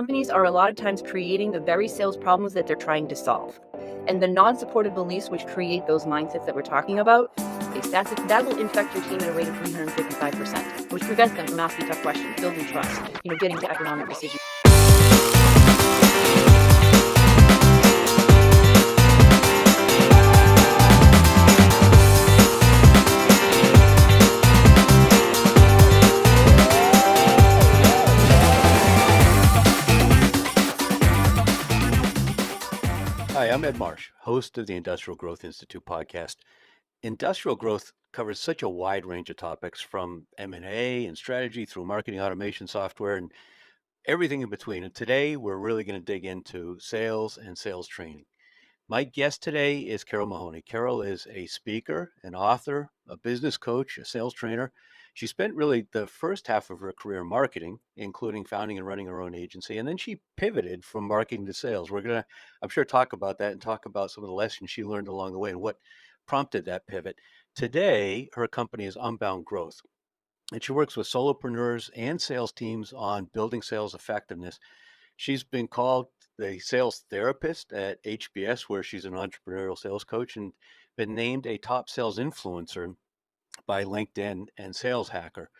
Companies are a lot of times creating the very sales problems that they're trying to solve. And the non-supported beliefs which create those mindsets that we're talking about, that will infect your team at a rate of 355%, which prevents them from asking tough questions, building trust, getting to economic decisions. Hi, I'm Ed Marsh, host of the Industrial Growth Institute podcast. Industrial growth covers such a wide range of topics from M&A and strategy through marketing automation software and everything in between. And today we're really going to dig into sales and sales training. My guest today is Carole Mahoney. Carole is a speaker, an author, a business coach, a sales trainer. She spent really the first half of her career in marketing, including founding and running her own agency. And then she pivoted from marketing to sales. We're going to, I'm sure, talk about that and talk about some of the lessons she learned along the way and what prompted that pivot. Today, her company is Unbound Growth, and she works with solopreneurs and sales teams on building sales effectiveness. She's been called the sales therapist at HBS, where she's an entrepreneurial sales coach, and been named a top sales influencer by LinkedIn and Sales Hacker.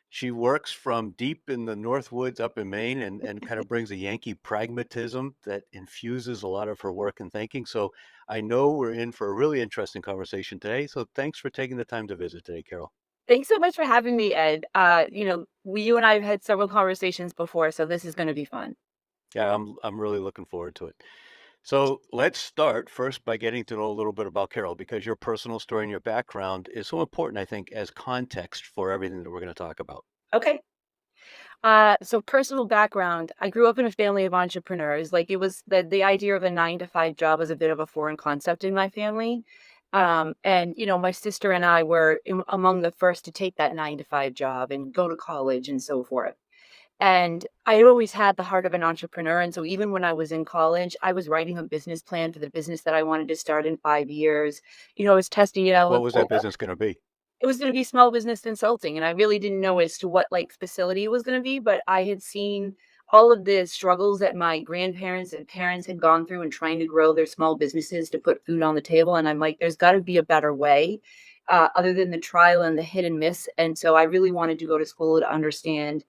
She works from deep in the North Woods up in Maine and kind of brings a Yankee pragmatism that infuses a lot of her work and thinking. So I know we're in for a really interesting conversation today. So thanks for taking the time to visit today, Carole. Thanks so much for having me, Ed. You and I have had several conversations before, so this is going to be fun. Yeah, I'm really looking forward to it. So let's start first by getting to know a little bit about Carole, because your personal story and your background is so important, I think, as context for everything that we're going to talk about. Okay. So personal background, I grew up in a family of entrepreneurs. Like it was the idea of a 9 to 5 job was a bit of a foreign concept in my family. And my sister and I were among the first to take that 9 to 5 job and go to college and so forth. And I always had the heart of an entrepreneur. And so even when I was in college, I was writing a business plan for the business that I wanted to start in 5 years. I was testing it What out. was that business going to be? It was going to be small business consulting. And I really didn't know as to what facility it was going to be, but I had seen all of the struggles that my grandparents and parents had gone through in trying to grow their small businesses to put food on the table. And I'm like, there's got to be a better way other than the trial and the hit and miss. And so I really wanted to go to school to understand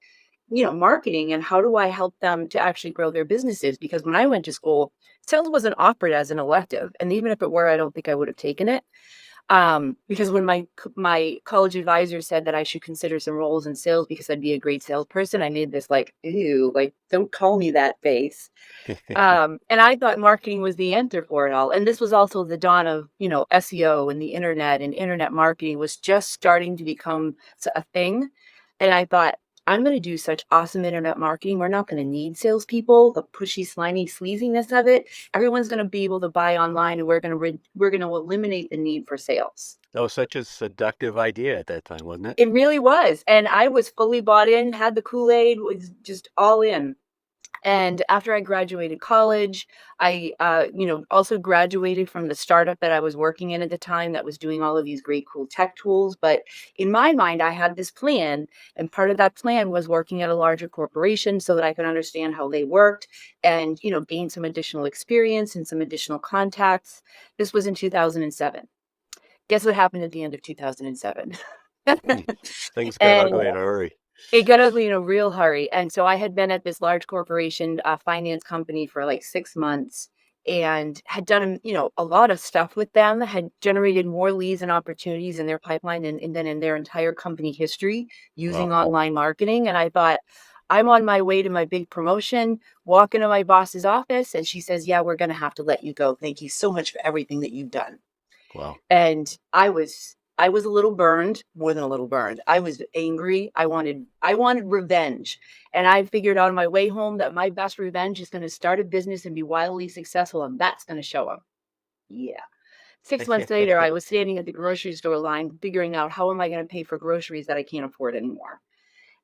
marketing and how do I help them to actually grow their businesses? Because when I went to school, sales wasn't offered as an elective. And even if it were, I don't think I would have taken it. Because when my college advisor said that I should consider some roles in sales because I'd be a great salesperson, I made this ew, don't call me that face. And I thought marketing was the answer for it all. And this was also the dawn of, SEO and the internet, and internet marketing was just starting to become a thing. And I thought, I'm going to do such awesome internet marketing. We're not going to need salespeople, the pushy, slimy sleaziness of it. Everyone's going to be able to buy online, and we're going to eliminate the need for sales. That was such a seductive idea at that time, wasn't it? It really was. And I was fully bought in, had the Kool-Aid, was just all in. And after I graduated college, I, also graduated from the startup that I was working in at the time that was doing all of these great, cool tech tools. But in my mind, I had this plan. And part of that plan was working at a larger corporation so that I could understand how they worked and, gain some additional experience and some additional contacts. This was in 2007. Guess what happened at the end of 2007? Things got ugly in a hurry. It got ugly in a real hurry. And so I had been at this large corporation finance company for 6 months and had done, a lot of stuff with them, had generated more leads and opportunities in their pipeline than in their entire company history using online marketing. And I thought, I'm on my way to my big promotion, walk into my boss's office, and she says, yeah, we're going to have to let you go. Thank you so much for everything that you've done. Wow. And I was a little burned, more than a little burned. I was angry. I wanted revenge. And I figured out on my way home that my best revenge is going to start a business and be wildly successful. And that's going to show them. Yeah. 6 months later, I was standing at the grocery store line, figuring out how am I going to pay for groceries that I can't afford anymore.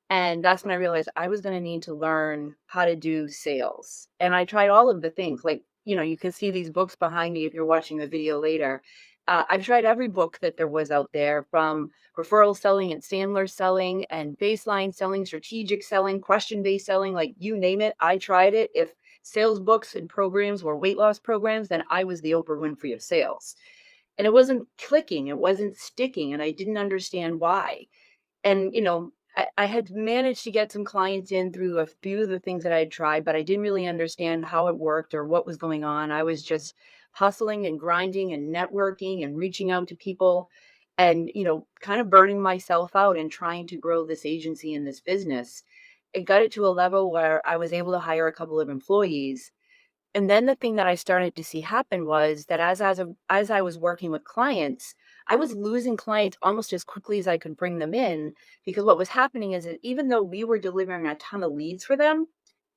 And that's when I realized I was going to need to learn how to do sales. And I tried all of the things you can see these books behind me if you're watching the video later. I've tried every book that there was out there, from referral selling and Sandler selling and baseline selling, strategic selling, question-based selling, like you name it, I tried it. If sales books and programs were weight loss programs, then I was the Oprah Winfrey of sales. And it wasn't clicking, it wasn't sticking, and I didn't understand why. And, I had managed to get some clients in through a few of the things that I had tried, but I didn't really understand how it worked or what was going on. I was just hustling and grinding and networking and reaching out to people and, kind of burning myself out and trying to grow this agency and this business. It got it to a level where I was able to hire a couple of employees, and then the thing that I started to see happen was that as I was working with clients, I was losing clients almost as quickly as I could bring them in, because what was happening is that even though we were delivering a ton of leads for them,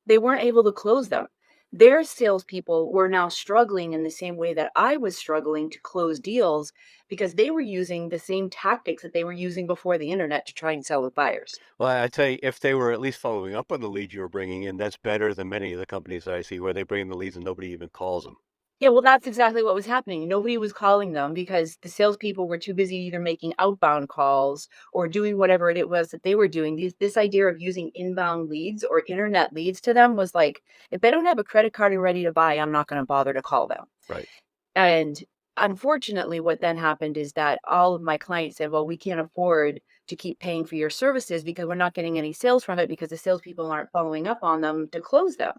they weren't able to close them. Their salespeople were now struggling in the same way that I was struggling to close deals, because they were using the same tactics that they were using before the internet to try and sell with buyers. Well, I tell you, if they were at least following up on the leads you were bringing in, that's better than many of the companies that I see where they bring in the leads and nobody even calls them. Yeah, well, that's exactly what was happening. Nobody was calling them because the salespeople were too busy either making outbound calls or doing whatever it was that they were doing. This idea of using inbound leads or internet leads to them was like, if they don't have a credit card and ready to buy, I'm not going to bother to call them. Right. And unfortunately, what then happened is that all of my clients said, well, we can't afford to keep paying for your services because we're not getting any sales from it because the salespeople aren't following up on them to close them.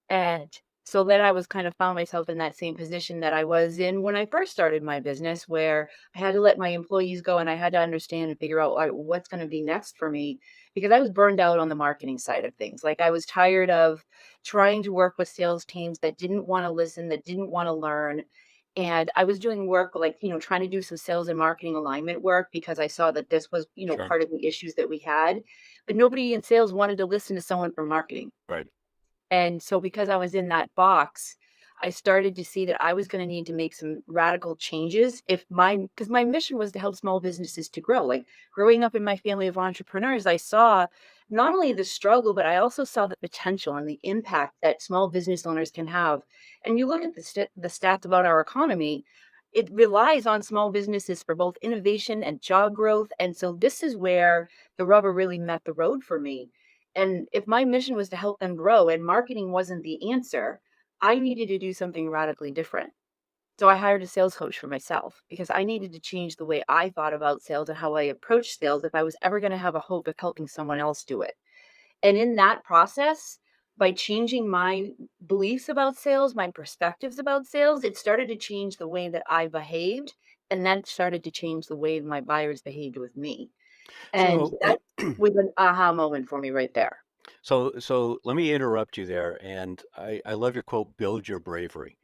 And so then I was kind of found myself in that same position that I was in when I first started my business, where I had to let my employees go and I had to understand and figure out, like, what's going to be next for me, because I was burned out on the marketing side of things. Like, I was tired of trying to work with sales teams that didn't want to listen, that didn't want to learn. And I was doing work like, trying to do some sales and marketing alignment work because I saw that this was, Sure. part of the issues that we had. But nobody in sales wanted to listen to someone from marketing. Right. And so because I was in that box, I started to see that I was going to need to make some radical changes if because my mission was to help small businesses to grow. Like, growing up in my family of entrepreneurs, I saw not only the struggle, but I also saw the potential and the impact that small business owners can have. And you look at the stats about our economy, it relies on small businesses for both innovation and job growth. And so this is where the rubber really met the road for me. And if my mission was to help them grow and marketing wasn't the answer, I needed to do something radically different. So I hired a sales coach for myself because I needed to change the way I thought about sales and how I approached sales if I was ever going to have a hope of helping someone else do it. And in that process, by changing my beliefs about sales, my perspectives about sales, it started to change the way that I behaved. And that started to change the way my buyers behaved with me. And So, that was an aha moment for me right there. so let me interrupt you there. And I love your quote, build your bravery.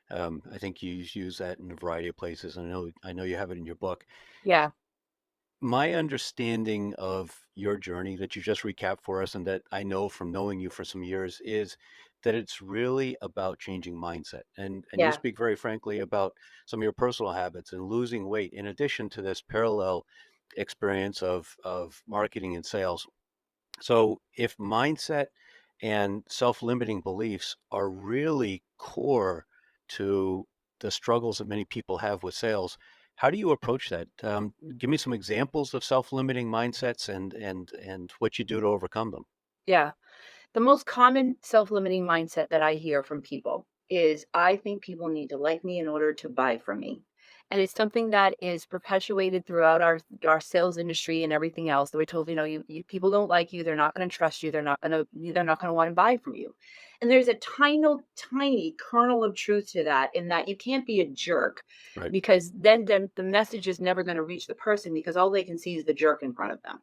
I think you use that in a variety of places. I know you have it in your book. Yeah, My understanding of your journey that you just recapped for us, and that I know from knowing you for some years, is that it's really about changing mindset. And you yeah, speak very frankly about some of your personal habits and losing weight, in addition to this parallel experience of marketing and sales. So if mindset and self-limiting beliefs are really core to the struggles that many people have with sales, how do you approach that? Give me some examples of self-limiting mindsets and what you do to overcome them. yeah. The most common self-limiting mindset that I hear from people is, I think people need to like me in order to buy from me. And it's something that is perpetuated throughout our sales industry and everything else, that we're told, you people don't like you, they're not going to trust you, they're not going to want to buy from you. And there's a tiny kernel of truth to that, in that you can't be a jerk, Right. because then the message is never going to reach the person, because all they can see is the jerk in front of them.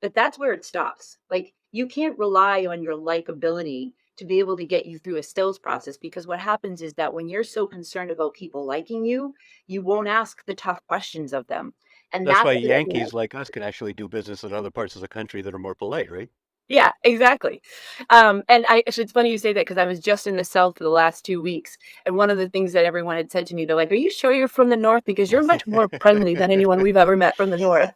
But that's where it stops. Like, you can't rely on your likability to be able to get you through a sales process, because what happens is that when you're so concerned about people liking you, you won't ask the tough questions of them. And That's that's why where, Yankees like us can actually do business in other parts of the country that are more polite, right? Yeah, exactly. And actually, it's funny you say that because I was just in the South for the last 2 weeks, and one of the things that everyone had said to me, they're like, "Are you sure you're from the North? Because you're much more friendly than anyone we've ever met from the North."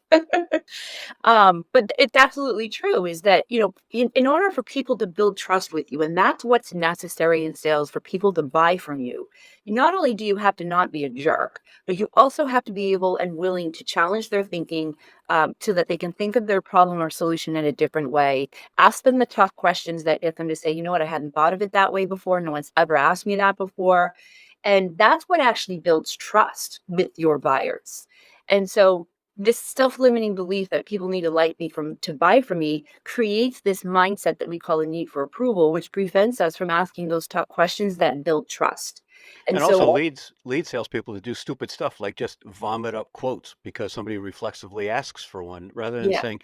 But it's absolutely true. Is that in order for people to build trust with you, and that's what's necessary in sales for people to buy from you. Not only do you have to not be a jerk, but you also have to be able and willing to challenge their thinking so that they can think of their problem or solution in a different way. Ask them the tough questions that get them to say, you know what, I hadn't thought of it that way before. No one's ever asked me that before. And that's what actually builds trust with your buyers. And so this self-limiting belief that people need to like me to buy from me creates this mindset that we call a need for approval, which prevents us from asking those tough questions that build trust. And And also so, leads salespeople to do stupid stuff like just vomit up quotes because somebody reflexively asks for one, rather than yeah. saying,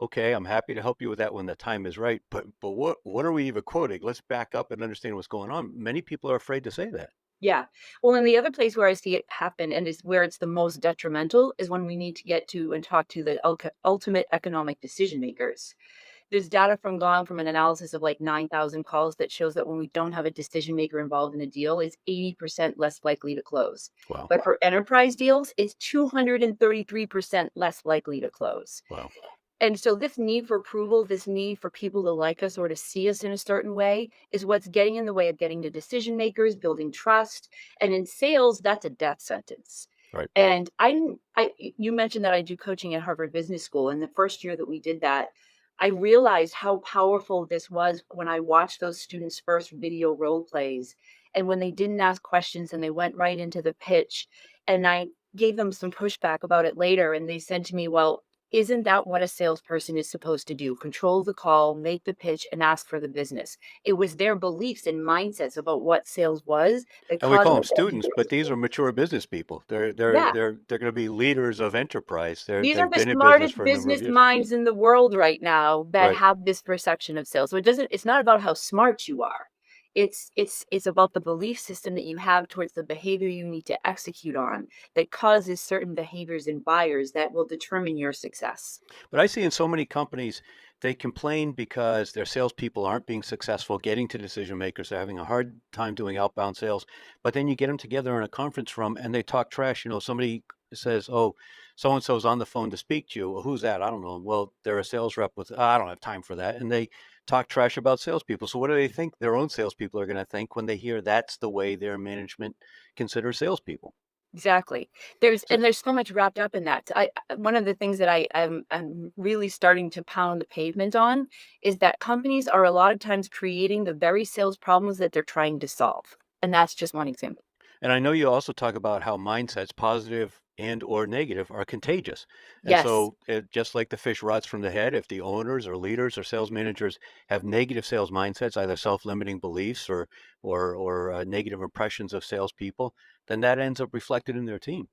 "Okay, I'm happy to help you with that when the time is right." But what are we even quoting? Let's back up and understand what's going on. Many people are afraid to say that. Yeah. Well, and the other place where I see it happen and is where it's the most detrimental is when we need to get to and talk to the ultimate economic decision makers. There's data from an analysis of like 9,000 calls that shows that when we don't have a decision maker involved in a deal, it's 80% less likely to close. Wow, But for enterprise deals, it's 233% less likely to close. wow. And so this need for approval, this need for people to like us or to see us in a certain way is what's getting in the way of getting to decision makers, building trust. And in sales, that's a death sentence. Right. And you mentioned that I do coaching at Harvard Business School. And the first year that we did that, I realized how powerful this was when I watched those students' first video role plays. And when they didn't ask questions and they went right into the pitch. And I gave them some pushback about it later. And they said to me, well, isn't that what a salesperson is supposed to do? Control the call, make the pitch, and ask for the business. It was their beliefs and mindsets about what sales was that And we caused call them them to students, but these are mature business people. yeah. They're going to be leaders of enterprise. These are They've the been in business smartest for a number of business years. minds in the world right now that Right. have this perception of sales. So it's not about how smart you are. It's about the belief system that you have towards the behavior you need to execute on that causes certain behaviors in buyers that will determine your success. But I see in so many companies, they complain because their salespeople aren't being successful getting to decision makers. They're having a hard time doing outbound sales. But then you get them together in a conference room and they talk trash. Somebody says, "Oh, so and so's on the phone to speak to you." Well, who's that? I don't know. Well, they're a sales rep with, I don't have time for that. And they talk trash about salespeople. So what do they think their own salespeople are going to think when they hear that's the way their management considers salespeople? Exactly. There's so much wrapped up in that. One of the things that I'm really starting to pound the pavement on is that companies are a lot of times creating the very sales problems that they're trying to solve. And that's just one example. And I know you also talk about how mindsets, positive and or negative, are contagious. And Yes. so, just like the fish rots from the head, if the owners or leaders or sales managers have negative sales mindsets, either self-limiting beliefs or negative impressions of salespeople, then that ends up reflected in their team.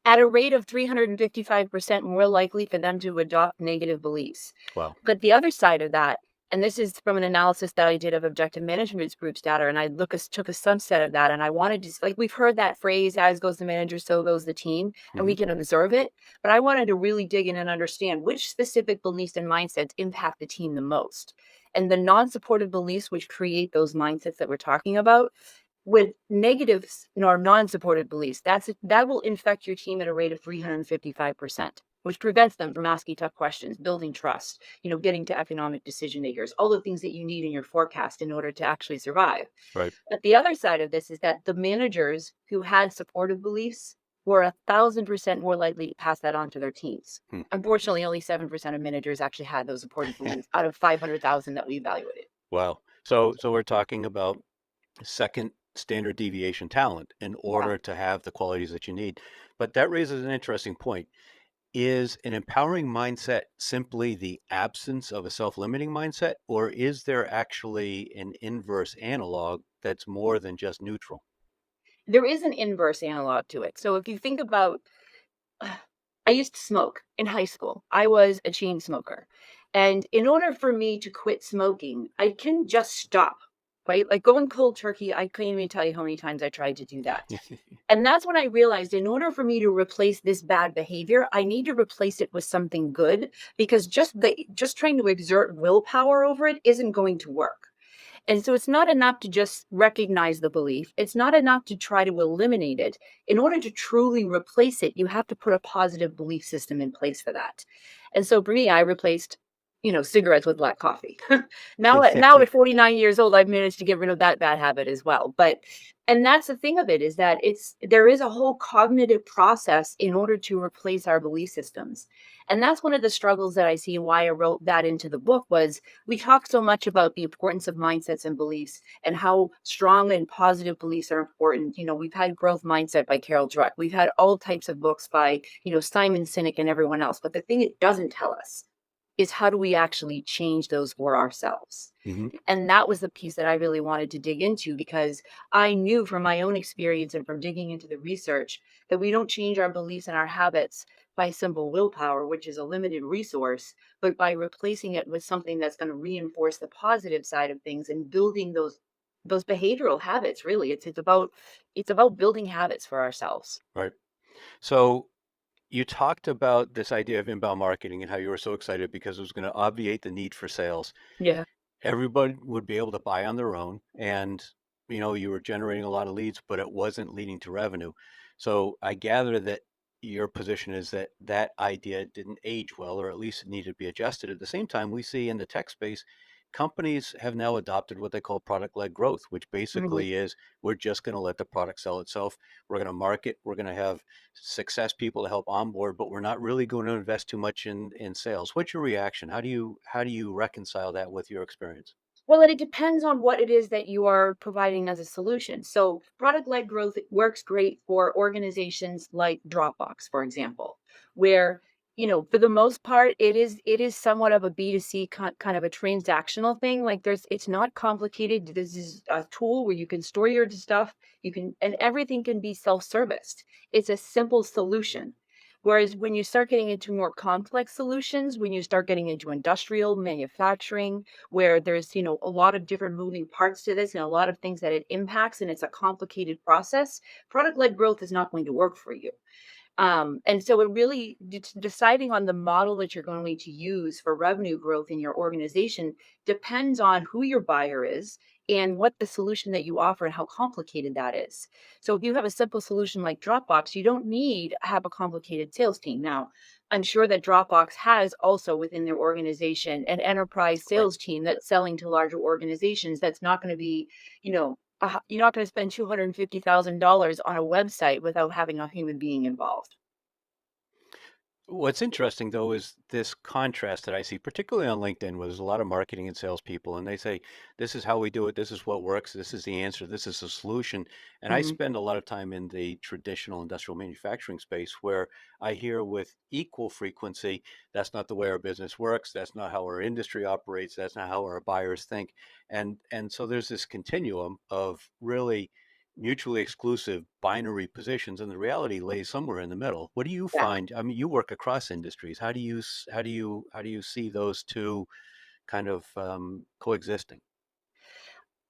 At a rate of 355% more likely for them to adopt negative beliefs. Wow. But the other side of that, and this is from an analysis that I did of objective management groups data, and took a subset of that, and I wanted to like we've heard that phrase, "As goes the manager, so goes the team," and Hmm. we can observe it. But I wanted to really dig in and understand which specific beliefs and mindsets impact the team the most, and the non-supportive beliefs which create those mindsets that we're talking about with negatives or non-supported beliefs, that will infect your team at a rate of 355%, which prevents them from asking tough questions, building trust, getting to economic decision makers, all the things that you need in your forecast in order to actually survive. Right. But the other side of this is that the managers who had supportive beliefs were 1,000% more likely to pass that on to their teams. Hmm. Unfortunately, only 7% of managers actually had those supportive beliefs out of 500,000 that we evaluated. Wow. So we're talking about second standard deviation talent in Yeah. order to have the qualities that you need. But that raises an interesting point. Is an empowering mindset simply the absence of a self-limiting mindset, or is there actually an inverse analog that's more than just neutral? There is an inverse analog to it. So if you think about, I used to smoke in high school. I was a chain smoker. And in order for me to quit smoking, I can just stop. right? Like going cold turkey, I couldn't even tell you how many times I tried to do that. And that's when I realized in order for me to replace this bad behavior, I need to replace it with something good because just trying to exert willpower over it isn't going to work. And so it's not enough to just recognize the belief. It's not enough to try to eliminate it. In order to truly replace it, you have to put a positive belief system in place for that. And so for me, I replaced, cigarettes with black coffee. Now at 49 years old, I've managed to get rid of that bad habit as well. And that's the thing of it is that there is a whole cognitive process in order to replace our belief systems. And that's one of the struggles that I see and why I wrote that into the book was we talk so much about the importance of mindsets and beliefs and how strong and positive beliefs are important. We've had Growth Mindset by Carol Dweck. We've had all types of books by, Simon Sinek and everyone else. But the thing it doesn't tell us is how do we actually change those for ourselves? Hmm. And that was the piece that I really wanted to dig into because I knew from my own experience and from digging into the research that we don't change our beliefs and our habits by simple willpower, which is a limited resource, but by replacing it with something that's going to reinforce the positive side of things and building those behavioral habits. Really, it's about building habits for ourselves. Right. So you talked about this idea of inbound marketing and how you were so excited because it was going to obviate the need for sales. Yeah. Everybody would be able to buy on their own, and you were generating a lot of leads, but it wasn't leading to revenue. So I gather that your position is that that idea didn't age well, or at least it needed to be adjusted. At the same time, we see in the tech space, companies have now adopted what they call product-led growth, which Mhm. basically is we're just going to let the product sell itself. We're going to market, we're going to have success people to help onboard, but we're not really going to invest too much in sales. What's your reaction? How do you reconcile that with your experience? Well, and it depends on what it is that you are providing as a solution. So, product led growth works great for organizations like Dropbox, for example, where for the most part, it is somewhat of a B2C kind of a transactional thing. Like it's not complicated. This is a tool where you can store your stuff. And everything can be self-serviced. It's a simple solution. Whereas when you start getting into more complex solutions, when you start getting into industrial manufacturing, where there's a lot of different moving parts to this and a lot of things that it impacts and it's a complicated process, product led growth is not going to work for you. And so it really deciding on the model that you're going to use for revenue growth in your organization depends on who your buyer is and what the solution that you offer and how complicated that is. So if you have a simple solution like Dropbox, you don't need to have a complicated sales team. Now, I'm sure that Dropbox has also within their organization an enterprise Right. sales team that's selling to larger organizations that's not going to be, you're not going to spend $250,000 on a website without having a human being involved. What's interesting though is this contrast that I see, particularly on LinkedIn, where there's a lot of marketing and salespeople, and they say, "This is how we do it. This is what works. This is the answer. This is the solution." And I Mhm. spend a lot of time in the traditional industrial manufacturing space, where I hear with equal frequency, "That's not the way our business works. That's not how our industry operates. That's not how our buyers think." And so there's this continuum of really mutually exclusive binary positions, and the reality lays somewhere in the middle. What do you Yeah. find? I mean, you work across industries. How do you see those two kind of coexisting?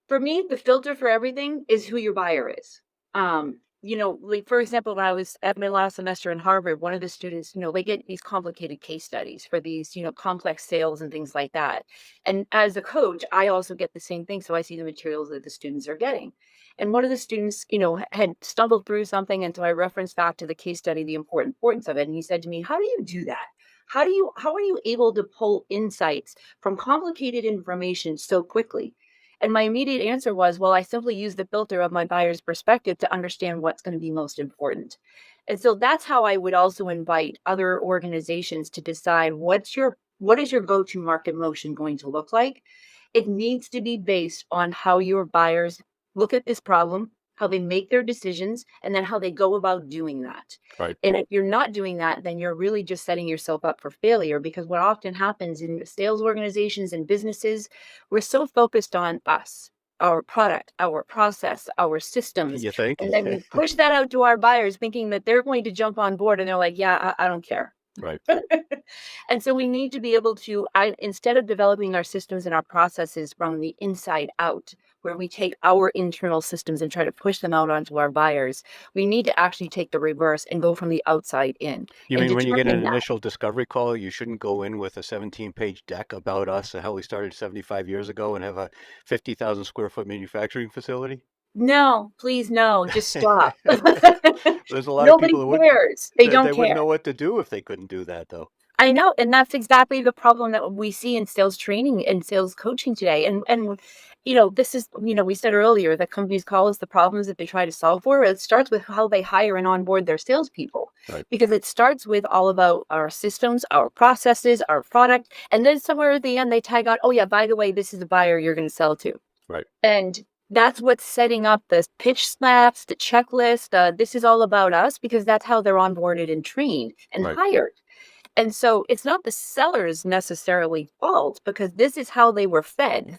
For me, the filter for everything is who your buyer is. Like for example, when I was at my last semester in Harvard, one of the students, they get these complicated case studies for these, complex sales and things like that. And as a coach, I also get the same thing. So I see the materials that the students are getting. And one of the students, had stumbled through something. And so I referenced back to the case study, the importance of it. And he said to me, how do you do that? How are you able to pull insights from complicated information so quickly? And my immediate answer was, well, I simply use the filter of my buyer's perspective to understand what's going to be most important. And so that's how I would also invite other organizations to decide what is your go-to market motion going to look like? It needs to be based on how your buyers look at this problem, how they make their decisions, and then how they go about doing that. Right. And if you're not doing that, then you're really just setting yourself up for failure because what often happens in sales organizations and businesses, we're so focused on us, our product, our process, our systems. You think? And then we push that out to our buyers thinking that they're going to jump on board and they're like, yeah, I don't care. Right. And so we need to be able to, instead of developing our systems and our processes from the inside out, where we take our internal systems and try to push them out onto our buyers. We need to actually take the reverse and go from the outside in You and mean when you get an determine that. initial discovery call, you shouldn't go in with a 17-page deck about us and how we started 75 years ago and have a 50,000 square foot manufacturing facility? No, please no, just stop. There's a lot of people Nobody that cares. They they don't wouldn't care. know what to do if they couldn't do that, though. I know, and that's exactly the problem that we see in sales training and sales coaching today. And this is, we said earlier that companies call us the problems that they try to solve for. It starts with how they hire and onboard their salespeople, Right, because it starts with all about our systems, our processes, our product, and then somewhere at the end they tag on, oh yeah, by the way, this is the buyer you're going to sell to. right, And that's what's setting up the pitch snaps, the checklist. This is all about us, because that's how they're onboarded and trained and right. hired. And so it's not the seller's necessarily fault, because this is how they were fed.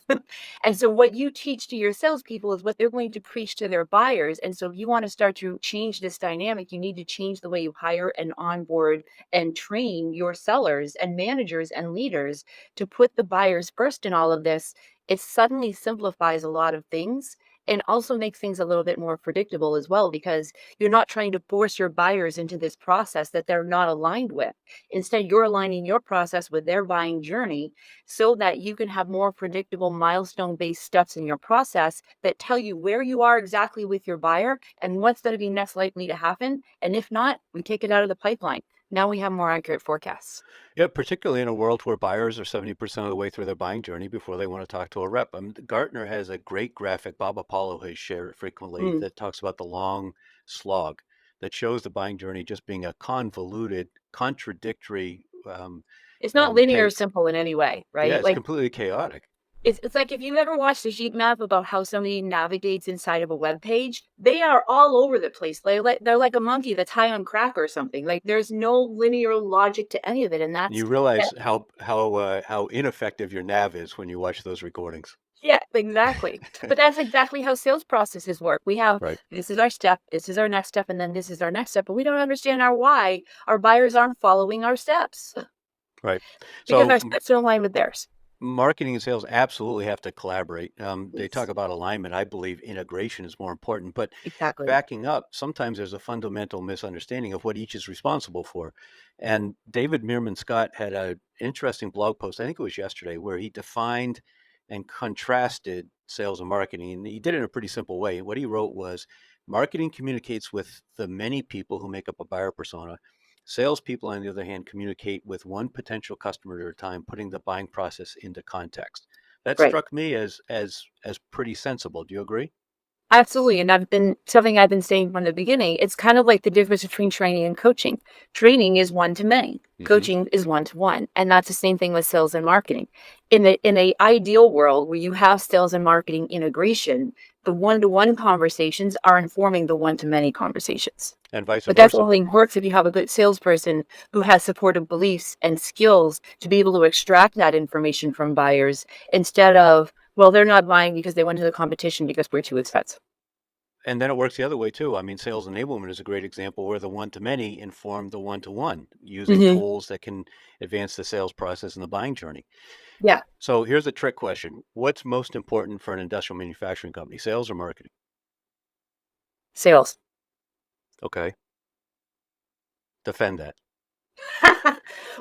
And so what you teach to your salespeople is what they're going to preach to their buyers. And so if you want to start to change this dynamic, you need to change the way you hire and onboard and train your sellers and managers and leaders to put the buyers first in all of this. It suddenly simplifies a lot of things and also makes things a little bit more predictable as well, because you're not trying to force your buyers into this process that they're not aligned with. Instead, you're aligning your process with their buying journey so that you can have more predictable milestone-based steps in your process that tell you where you are exactly with your buyer and what's going to be next likely to happen. And if not, we take it out of the pipeline. Now we have more accurate forecasts. Yeah, particularly in a world where buyers are 70% of the way through their buying journey before they want to talk to a rep. Gartner has a great graphic, Bob Apollo has shared it frequently, Mm. that talks about the long slog that shows the buying journey just being a convoluted, contradictory It's not linear or pay. simple in any way, Yeah, right? it's Like, completely chaotic. it's like if you've ever watched a sheet map about how somebody navigates inside of a web page, they are all over the place. They're like a monkey that's high on crack or something. Like there's no linear logic to any of it, and You that, realize how ineffective your nav is when you watch those recordings. yeah, exactly. But that's exactly how sales processes work. We have, Right, this is our step, this is our next step, and then this is our next step. But we don't understand our why. Our buyers aren't following our steps right. because So our steps don't align with theirs. marketing and sales absolutely have to collaborate. They talk Yes, about alignment. I believe integration is more important. But exactly. backing up, sometimes there's a fundamental misunderstanding of what each is responsible for. And David Meerman Scott had an interesting blog post, I think it was yesterday, where he defined and contrasted sales and marketing. And he did it in a pretty simple way. What he wrote was marketing communicates with the many people who make up a buyer persona. Salespeople, on the other hand, communicate with one potential customer at a time, putting the buying process into context. That Right. struck me as pretty sensible. Do you agree? Absolutely. And something I've been saying from the beginning. It's kind of like the difference between training and coaching. Training is one to many. Hmm. Coaching is one to one. And that's the same thing with sales and marketing. In a ideal world where you have sales and marketing integration, the one-to-one conversations are informing the one-to-many conversations. And vice But that's versa. only works if you have a good salesperson who has supportive beliefs and skills to be able to extract that information from buyers instead of, well, they're not buying because they went to the competition because we're too expensive. And then it works the other way too. I mean, sales enablement is a great example where the one to many inform the one to one using Hmm. tools that can advance the sales process and the buying journey. Yeah, So here's a trick question. What's most important for an industrial manufacturing company, sales or marketing? sales. Okay. Defend that.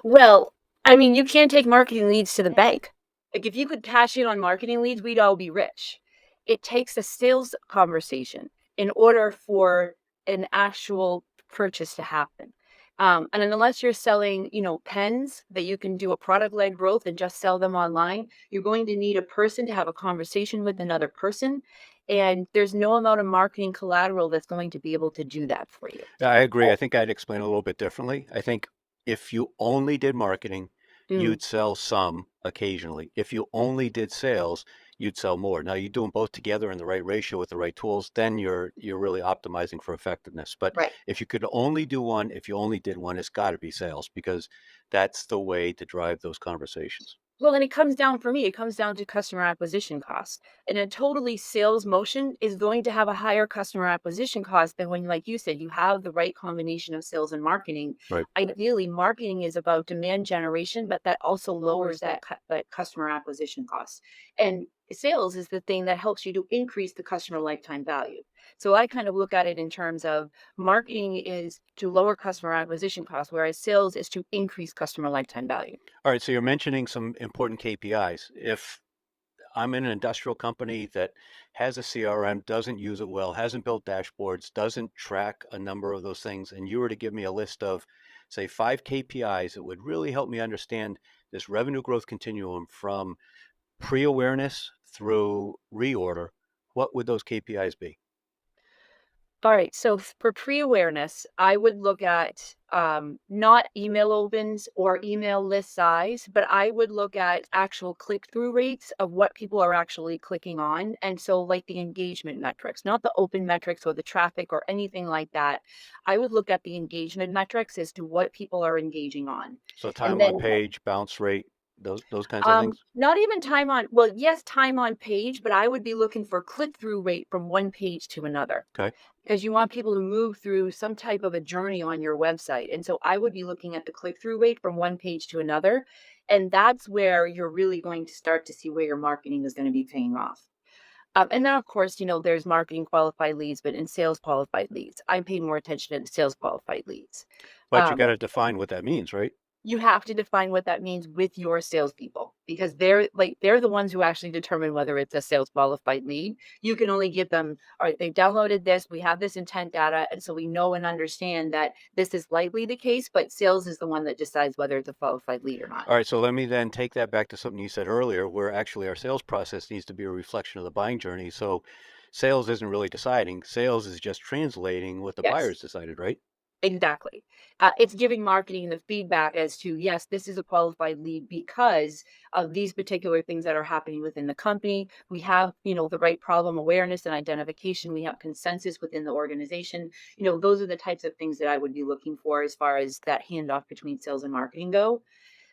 Well, I mean, you can't take marketing leads to the bank. Like, if you could cash in on marketing leads, we'd all be rich. It takes a sales conversation in order for an actual purchase to happen. And unless you're selling, pens that you can do a product-led growth and just sell them online, you're going to need a person to have a conversation with another person. And there's no amount of marketing collateral that's going to be able to do that for you. Yeah, I agree. I think I'd explain a little bit differently. I think if you only did marketing, Mm, you'd sell some occasionally. If you only did sales, you'd sell more. Now you do them both together in the right ratio with the right tools, then you're really optimizing for effectiveness. But right. if you could only do one, if you only did one, it's got to be sales because that's the way to drive those conversations. Well, and it comes down to customer acquisition costs. And a totally sales motion is going to have a higher customer acquisition cost than when, like you said, you have the right combination of sales and marketing. Right. Ideally, marketing is about demand generation, but that also lowers that customer acquisition cost. And sales is the thing that helps you to increase the customer lifetime value. So I kind of look at it in terms of marketing is to lower customer acquisition costs, whereas sales is to increase customer lifetime value. All right, so you're mentioning some important KPIs. If I'm in an industrial company that has a CRM, doesn't use it well, hasn't built dashboards, doesn't track a number of those things, and you were to give me a list of, say, 5 KPIs that would really help me understand this revenue growth continuum from pre-awareness through reorder, what would those KPIs be? All right. So for pre-awareness, I would look at not email opens or email list size, but I would look at actual click-through rates of what people are actually clicking on. And so like the engagement metrics, not the open metrics or the traffic or anything like that. I would look at the engagement metrics as to what people are engaging on. So And time on then page, bounce rate, those kinds of things. not even time on, well, yes, time on page, but I would be looking for click-through rate from one page to another. Okay. Because you want people to move through some type of a journey on your website. And so I would be looking at the click-through rate from one page to another. And that's where you're really going to start to see where your marketing is going to be paying off. And then, of course, there's marketing qualified leads, but in sales qualified leads, I'm paying more attention to sales qualified leads. But you got Um, to define what that means, right? you have to define what that means with your salespeople because they're the ones who actually determine whether it's a sales qualified lead. You can only give them, all right, they've downloaded this, we have this intent data, and so we know and understand that this is likely the case, but sales is the one that decides whether it's a qualified lead or not. All right, so let me then take that back to something you said earlier, where actually our sales process needs to be a reflection of the buying journey. So sales isn't really deciding, sales is just translating what the Yes. buyers decided, right? Exactly. It's giving marketing the feedback as to, yes, this is a qualified lead because of these particular things that are happening within the company. We have, the right problem awareness and identification. We have consensus within the organization. Those are the types of things that I would be looking for as far as that handoff between sales and marketing go.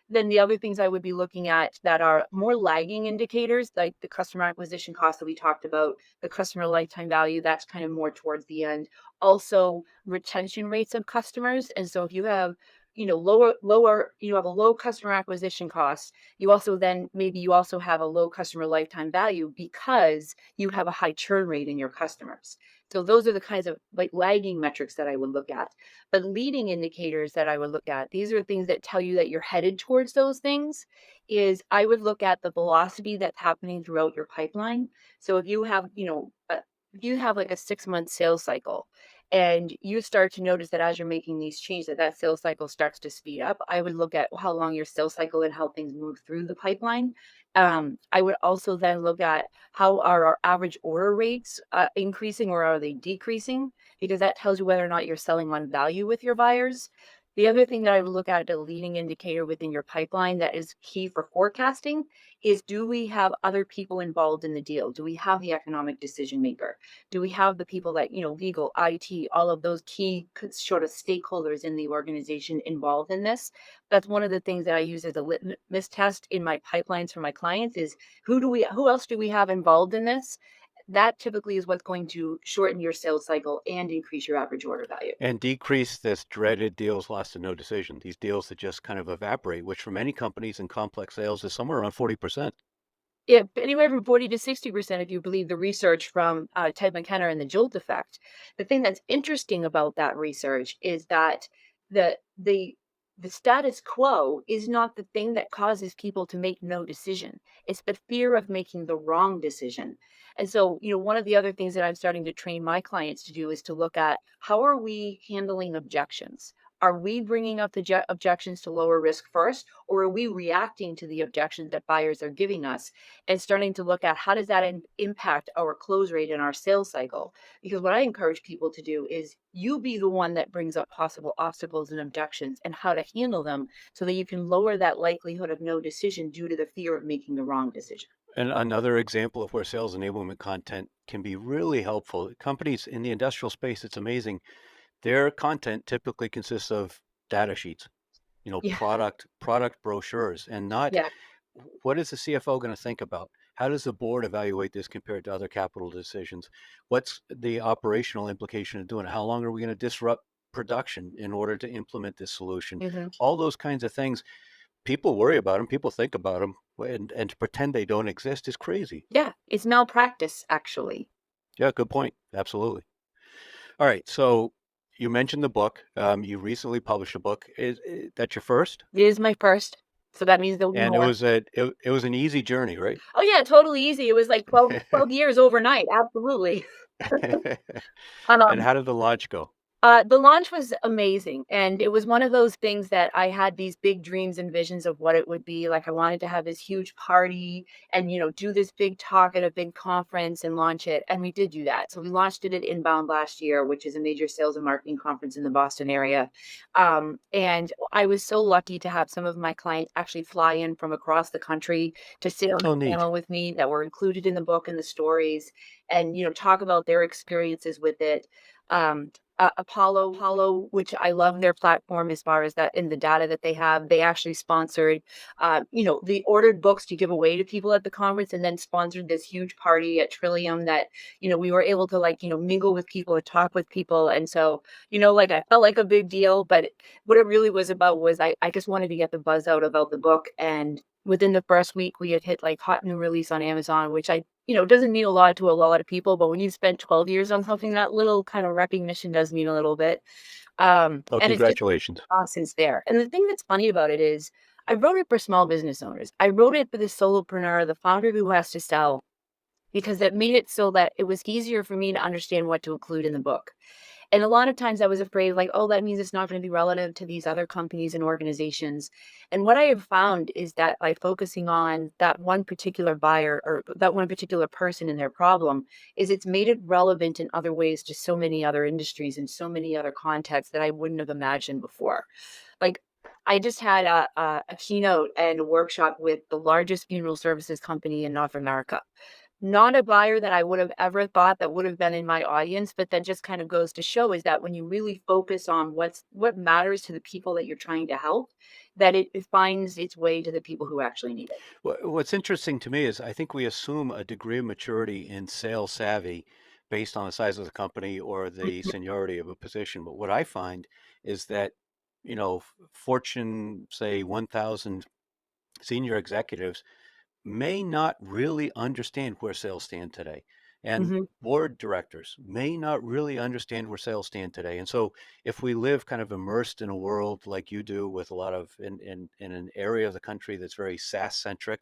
Then the other things I would be looking at that are more lagging indicators, like the customer acquisition cost that we talked about, the customer lifetime value, that's kind of more towards the end. Also, retention rates of customers. And so if you have, you have a low customer acquisition cost, you also have a low customer lifetime value because you have a high churn rate in your customers. So those are the kinds of like lagging metrics that I would look at. But leading indicators that I would look at, these are things that tell you that you're headed towards those things, is I would look at the velocity that's happening throughout your pipeline. So if you have like a 6-month sales cycle and you start to notice that as you're making these changes, that sales cycle starts to speed up, I would look at how long your sales cycle and how things move through the pipeline. I would also then look at how are our average order rates increasing or are they decreasing? Because that tells you whether or not you're selling on value with your buyers. The other thing that I would look at, a leading indicator within your pipeline that is key for forecasting, is do we have other people involved in the deal? Do we have the economic decision maker? Do we have the people that, legal, IT, all of those key sort of stakeholders in the organization involved in this? That's one of the things that I use as a litmus test in my pipelines for my clients is who else do we have involved in this? That typically is what's going to shorten your sales cycle and increase your average order value. And decrease this dreaded deals lost to no decision, these deals that just kind of evaporate, which for many companies in complex sales is somewhere around 40%. Yeah, anywhere from 40 to 60% if you believe the research from Ted McKenna and the Jolt effect. The thing that's interesting about that research is that the the the status quo is not the thing that causes people to make no decision. It's the fear of making the wrong decision. And so, one of the other things that I'm starting to train my clients to do is to look at how are we handling objections? Are we bringing up the objections to lower risk first, or are we reacting to the objections that buyers are giving us? And starting to look at how does that impact our close rate in our sales cycle? Because what I encourage people to do is you be the one that brings up possible obstacles and objections and how to handle them so that you can lower that likelihood of no decision due to the fear of making the wrong decision. And another example of where sales enablement content can be really helpful. Companies in the industrial space, it's amazing. Their content typically consists of data sheets, Yeah. product brochures, and not Yeah. what is the CFO going to think about? How does the board evaluate this compared to other capital decisions? What's the operational implication of doing it? How long are we going to disrupt production in order to implement this solution? Hmm. All those kinds of things. people worry about them, people think about them, and to pretend they don't exist is crazy. Yeah, it's malpractice, actually. Yeah, good point. Absolutely. All right. So you mentioned the book. You recently published a book. That your first? It is my first, so that means there'll be And more. it was an easy journey, right? Oh, yeah, totally easy. It was like 12 years overnight, absolutely. And Um how did the launch go? The launch was amazing, and it was one of those things that I had these big dreams and visions of what it would be. Like I wanted to have this huge party and do this big talk at a big conference and launch it. And we did do that. So we launched it at Inbound last year, which is a major sales and marketing conference in the Boston area. And I was so lucky to have some of my clients actually fly in from across the country to sit on Oh, the neat. panel with me that were included in the book and the stories, and talk about their experiences with it. Um, Apollo, which I love their platform as far as that in the data that they have. They actually sponsored, they ordered books to give away to people at the conference, and then sponsored this huge party at Trillium that we were able to like mingle with people and talk with people, and so like I felt like a big deal. But what it really was about was I just wanted to get the buzz out about the book, and within the first week we had hit like hot new release on Amazon, which doesn't mean a lot to a lot of people, but when you spend 12 years on something, that little kind of recognition does mean a little bit. Oh, And it's just congratulations. since there. And the thing that's funny about it is I wrote it for small business owners. I wrote it for the solopreneur, the founder who has to sell, because it made it so that it was easier for me to understand what to include in the book. And a lot of times I was afraid, like, oh, that means it's not going to be relative to these other companies and organizations. And what I have found is that by focusing on that one particular buyer or that one particular person and their problem, is it's made it relevant in other ways to so many other industries and so many other contexts that I wouldn't have imagined before. Like, I just had a keynote and a workshop with the largest funeral services company in North America. Not a buyer that I would have ever thought that would have been in my audience, but that just kind of goes to show is that when you really focus on what matters to the people that you're trying to help, that it finds its way to the people who actually need it. What's interesting to me is I think we assume a degree of maturity in sales savvy based on the size of the company or the Mhm. seniority of a position. But what I find is that, Fortune, say 1,000 senior executives may not really understand where sales stand today. And Mhm. board directors may not really understand where sales stand today. And so if we live kind of immersed in a world like you do with a lot of in an area of the country that's very SaaS centric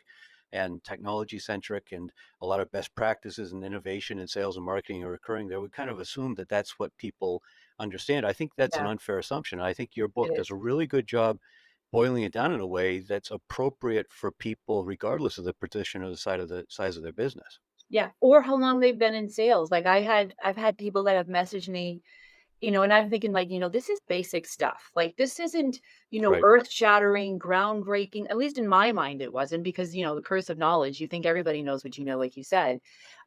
and technology centric and a lot of best practices and innovation in sales and marketing are occurring there, we kind of assume that that's what people understand. I think that's an Yeah, unfair assumption. I think your it book does is. a really good job boiling it down in a way that's appropriate for people regardless of the position or the side of the size of their business. Yeah, or how long they've been in sales. Like I've had people that have messaged me, and I'm thinking like, this is basic stuff. Like this isn't, Right. earth-shattering, groundbreaking. At least in my mind it wasn't because, the curse of knowledge, you think everybody knows what you know, like you said.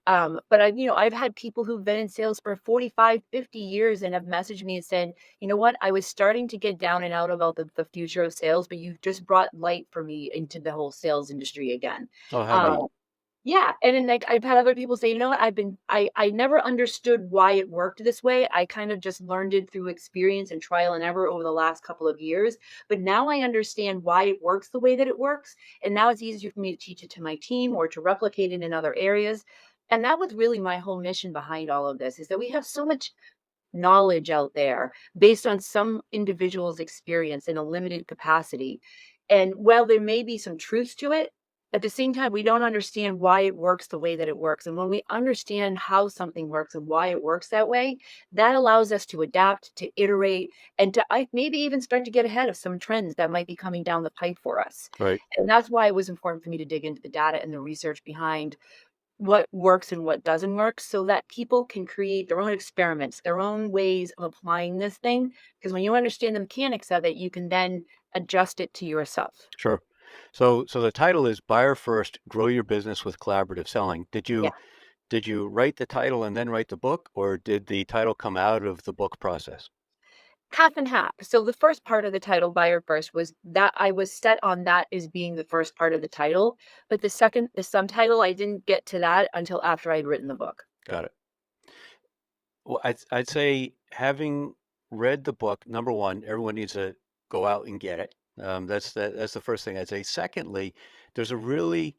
But I've had people who've been in sales for 45, 50 years and have messaged me and said, you know what, I was starting to get down and out about the future of sales, but you just brought light for me into the whole sales industry again. Oh, how neat. Um, yeah, and then, like, I've had other people say, "You know what? I never understood why it worked this way. I kind of just learned it through experience and trial and error over the last couple of years, but now I understand why it works the way that it works, and now it's easier for me to teach it to my team or to replicate it in other areas." And that was really my whole mission behind all of this, is that we have so much knowledge out there based on some individual's experience in a limited capacity. And while there may be some truth to it, at the same time, we don't understand why it works the way that it works. And when we understand how something works and why it works that way, that allows us to adapt, to iterate, and to maybe even start to get ahead of some trends that might be coming down the pipe for us. Right. And that's why it was important for me to dig into the data and the research behind what works and what doesn't work so that people can create their own experiments, their own ways of applying this thing. Because when you understand the mechanics of it, you can then adjust it to yourself. Sure. So the title is Buyer First, Grow Your Business with Collaborative Selling. Yeah. Did you write the title and then write the book, or did the title come out of the book process? Half and half. So the first part of the title, Buyer First, was that I was set on that as being the first part of the title. But the subtitle, I didn't get to that until after I'd written the book. Got it. Well, I'd say having read the book, number one, everyone needs to go out and get it. That's the first thing I'd say. Secondly, there's a really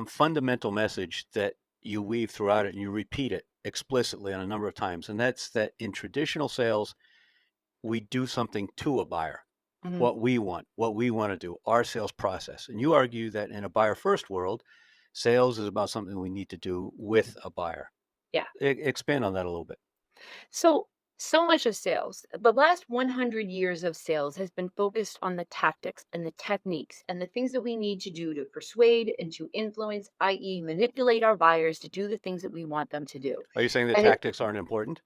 fundamental message that you weave throughout it and you repeat it explicitly on a number of times. And that's that in traditional sales, we do something to a buyer, Mhm. what we want to do, our sales process. And you argue that in a buyer first world, sales is about something we need to do with a buyer. Yeah. Expand on that a little bit. So, so much of sales, the last 100 years of sales has been focused on the tactics and the techniques and the things that we need to do to persuade and to influence, i.e., manipulate our buyers to do the things that we want them to do. Are you saying the And it, tactics aren't important?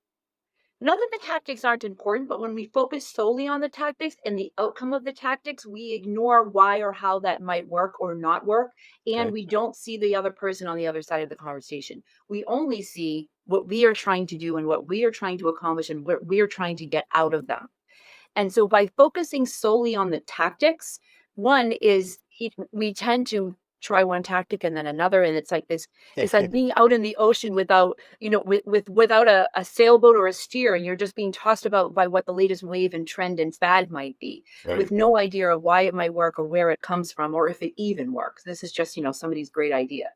not that the tactics aren't important, but when we focus solely on the tactics and the outcome of the tactics, we ignore why or how that might work or not work. And Okay. we don't see the other person on the other side of the conversation. We only see what we are trying to do and what we are trying to accomplish and what we are trying to get out of them. And so by focusing solely on the tactics, one is we tend to try one tactic and then another. And it's like being out in the ocean without, without a sailboat or a steer, and you're just being tossed about by what the latest wave and trend and fad might be, Right. with no idea of why it might work or where it comes from or if it even works. This is just, somebody's great idea.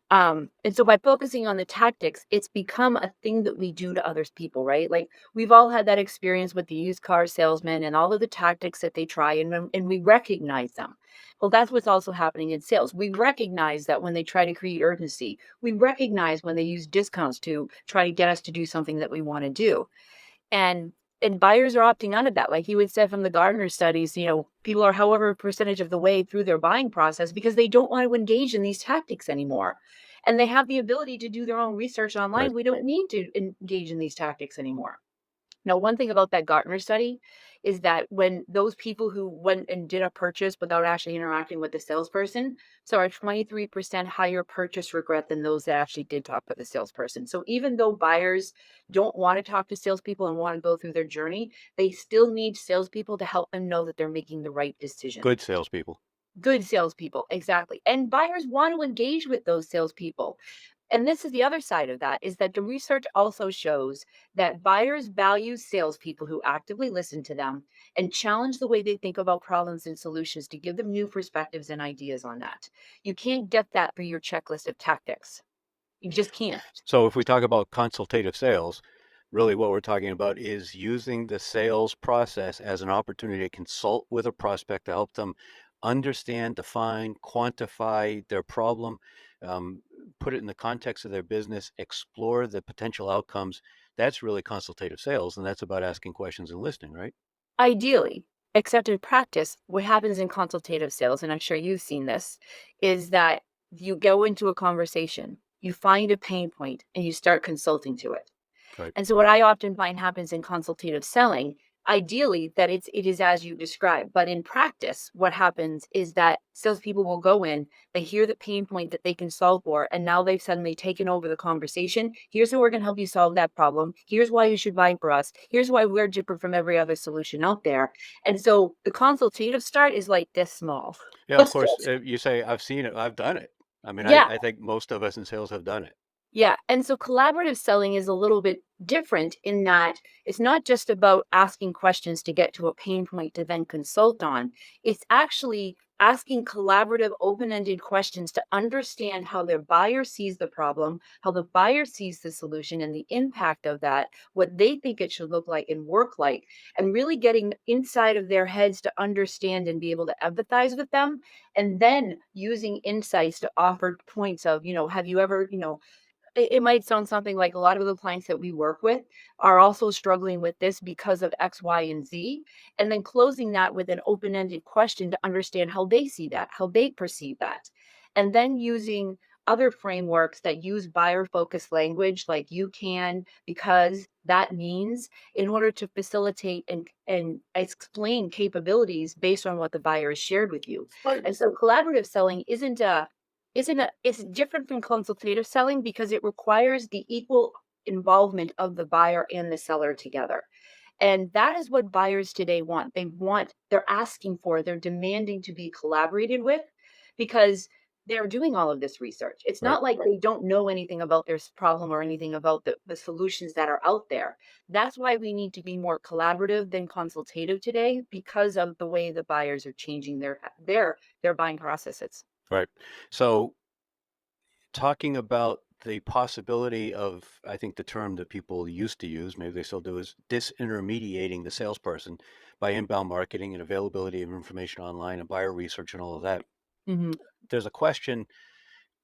And so by focusing on the tactics, it's become a thing that we do to others people, right? Like we've all had that experience with the used car salesman and all of the tactics that they try, and we recognize them. Well, that's what's also happening in sales. We recognize that when they try to create urgency, we recognize when they use discounts to try to get us to do something that we want to do. And buyers are opting out of that. Like you would say from the Gardner studies, people are however percentage of the way through their buying process because they don't want to engage in these tactics anymore. And they have the ability to do their own research Right. online. We don't need to engage in these tactics anymore. Now, one thing about that Gartner study is that when those people who went and did a purchase without actually interacting with the salesperson saw a 23% higher purchase regret than those that actually did talk with the salesperson. So even though buyers don't want to talk to salespeople and want to go through their journey, they still need salespeople to help them know that they're making the right decision. Good salespeople. Good salespeople, exactly. And buyers want to engage with those salespeople. And this is the other side of that, is that the research also shows that buyers value salespeople who actively listen to them and challenge the way they think about problems and solutions to give them new perspectives and ideas on that. You can't get that through your checklist of tactics. You just can't. So if we talk about consultative sales, really what we're talking about is using the sales process as an opportunity to consult with a prospect to help them understand, define, quantify their problem, um, put it in the context of their business, explore the potential outcomes. That's really consultative sales, and that's about asking questions and listening, right? Ideally, except in practice, what happens in consultative sales, and I'm sure you've seen this, is that you go into a conversation, you find a pain point, and you start consulting to it. Right. And so what I often find happens in consultative selling, ideally that it is as you described, but in practice, what happens is that salespeople will go in, they hear the pain point that they can solve for, and now they've suddenly taken over the conversation. Here's how we're going to help you solve that problem. Here's why you should buy for us. Here's why we're different from every other solution out there. And so the consultative start is like this small. Yeah, of course. You say, I've seen it, I've done it. I mean, Yeah. I think most of us in sales have done it. Yeah. And so collaborative selling is a little bit different in that it's not just about asking questions to get to a pain point to then consult on. It's actually asking collaborative, open ended questions to understand how their buyer sees the problem, how the buyer sees the solution and the impact of that, what they think it should look like and work like, and really getting inside of their heads to understand and be able to empathize with them. And then using insights to offer points of, have you ever, it might sound something like a lot of the clients that we work with are also struggling with this because of X, Y, and Z. And then closing that with an open ended question to understand how they see that, how they perceive that. And then using other frameworks that use buyer focused language like you can, because that means, in order to facilitate and explain capabilities based on what the buyer has shared with you. Right. And so collaborative selling it's different from consultative selling because it requires the equal involvement of the buyer and the seller together. And that is what buyers today want. They're asking for, they're demanding to be collaborated with, because the buyer is the one who has the most information. The buyer is the one who has the most knowledge. The buyer is the one who has the most knowledge. And so collaborative selling is a different from consultative selling because it requires the equal involvement of the buyer and the seller together. And that is what buyers today want. They want, they're asking for, they're demanding to be collaborated with, because they're doing all of this research. It's Right. not like they don't know anything about their problem or anything about the solutions that are out there. That's why we need to be more collaborative than consultative today because of the way the buyers are changing their buying processes. Right. So talking about the possibility of, I think the term that people used to use, maybe they still do, is disintermediating the salesperson by inbound marketing and availability of information online and buyer research and all of that. Hmm. There's a question: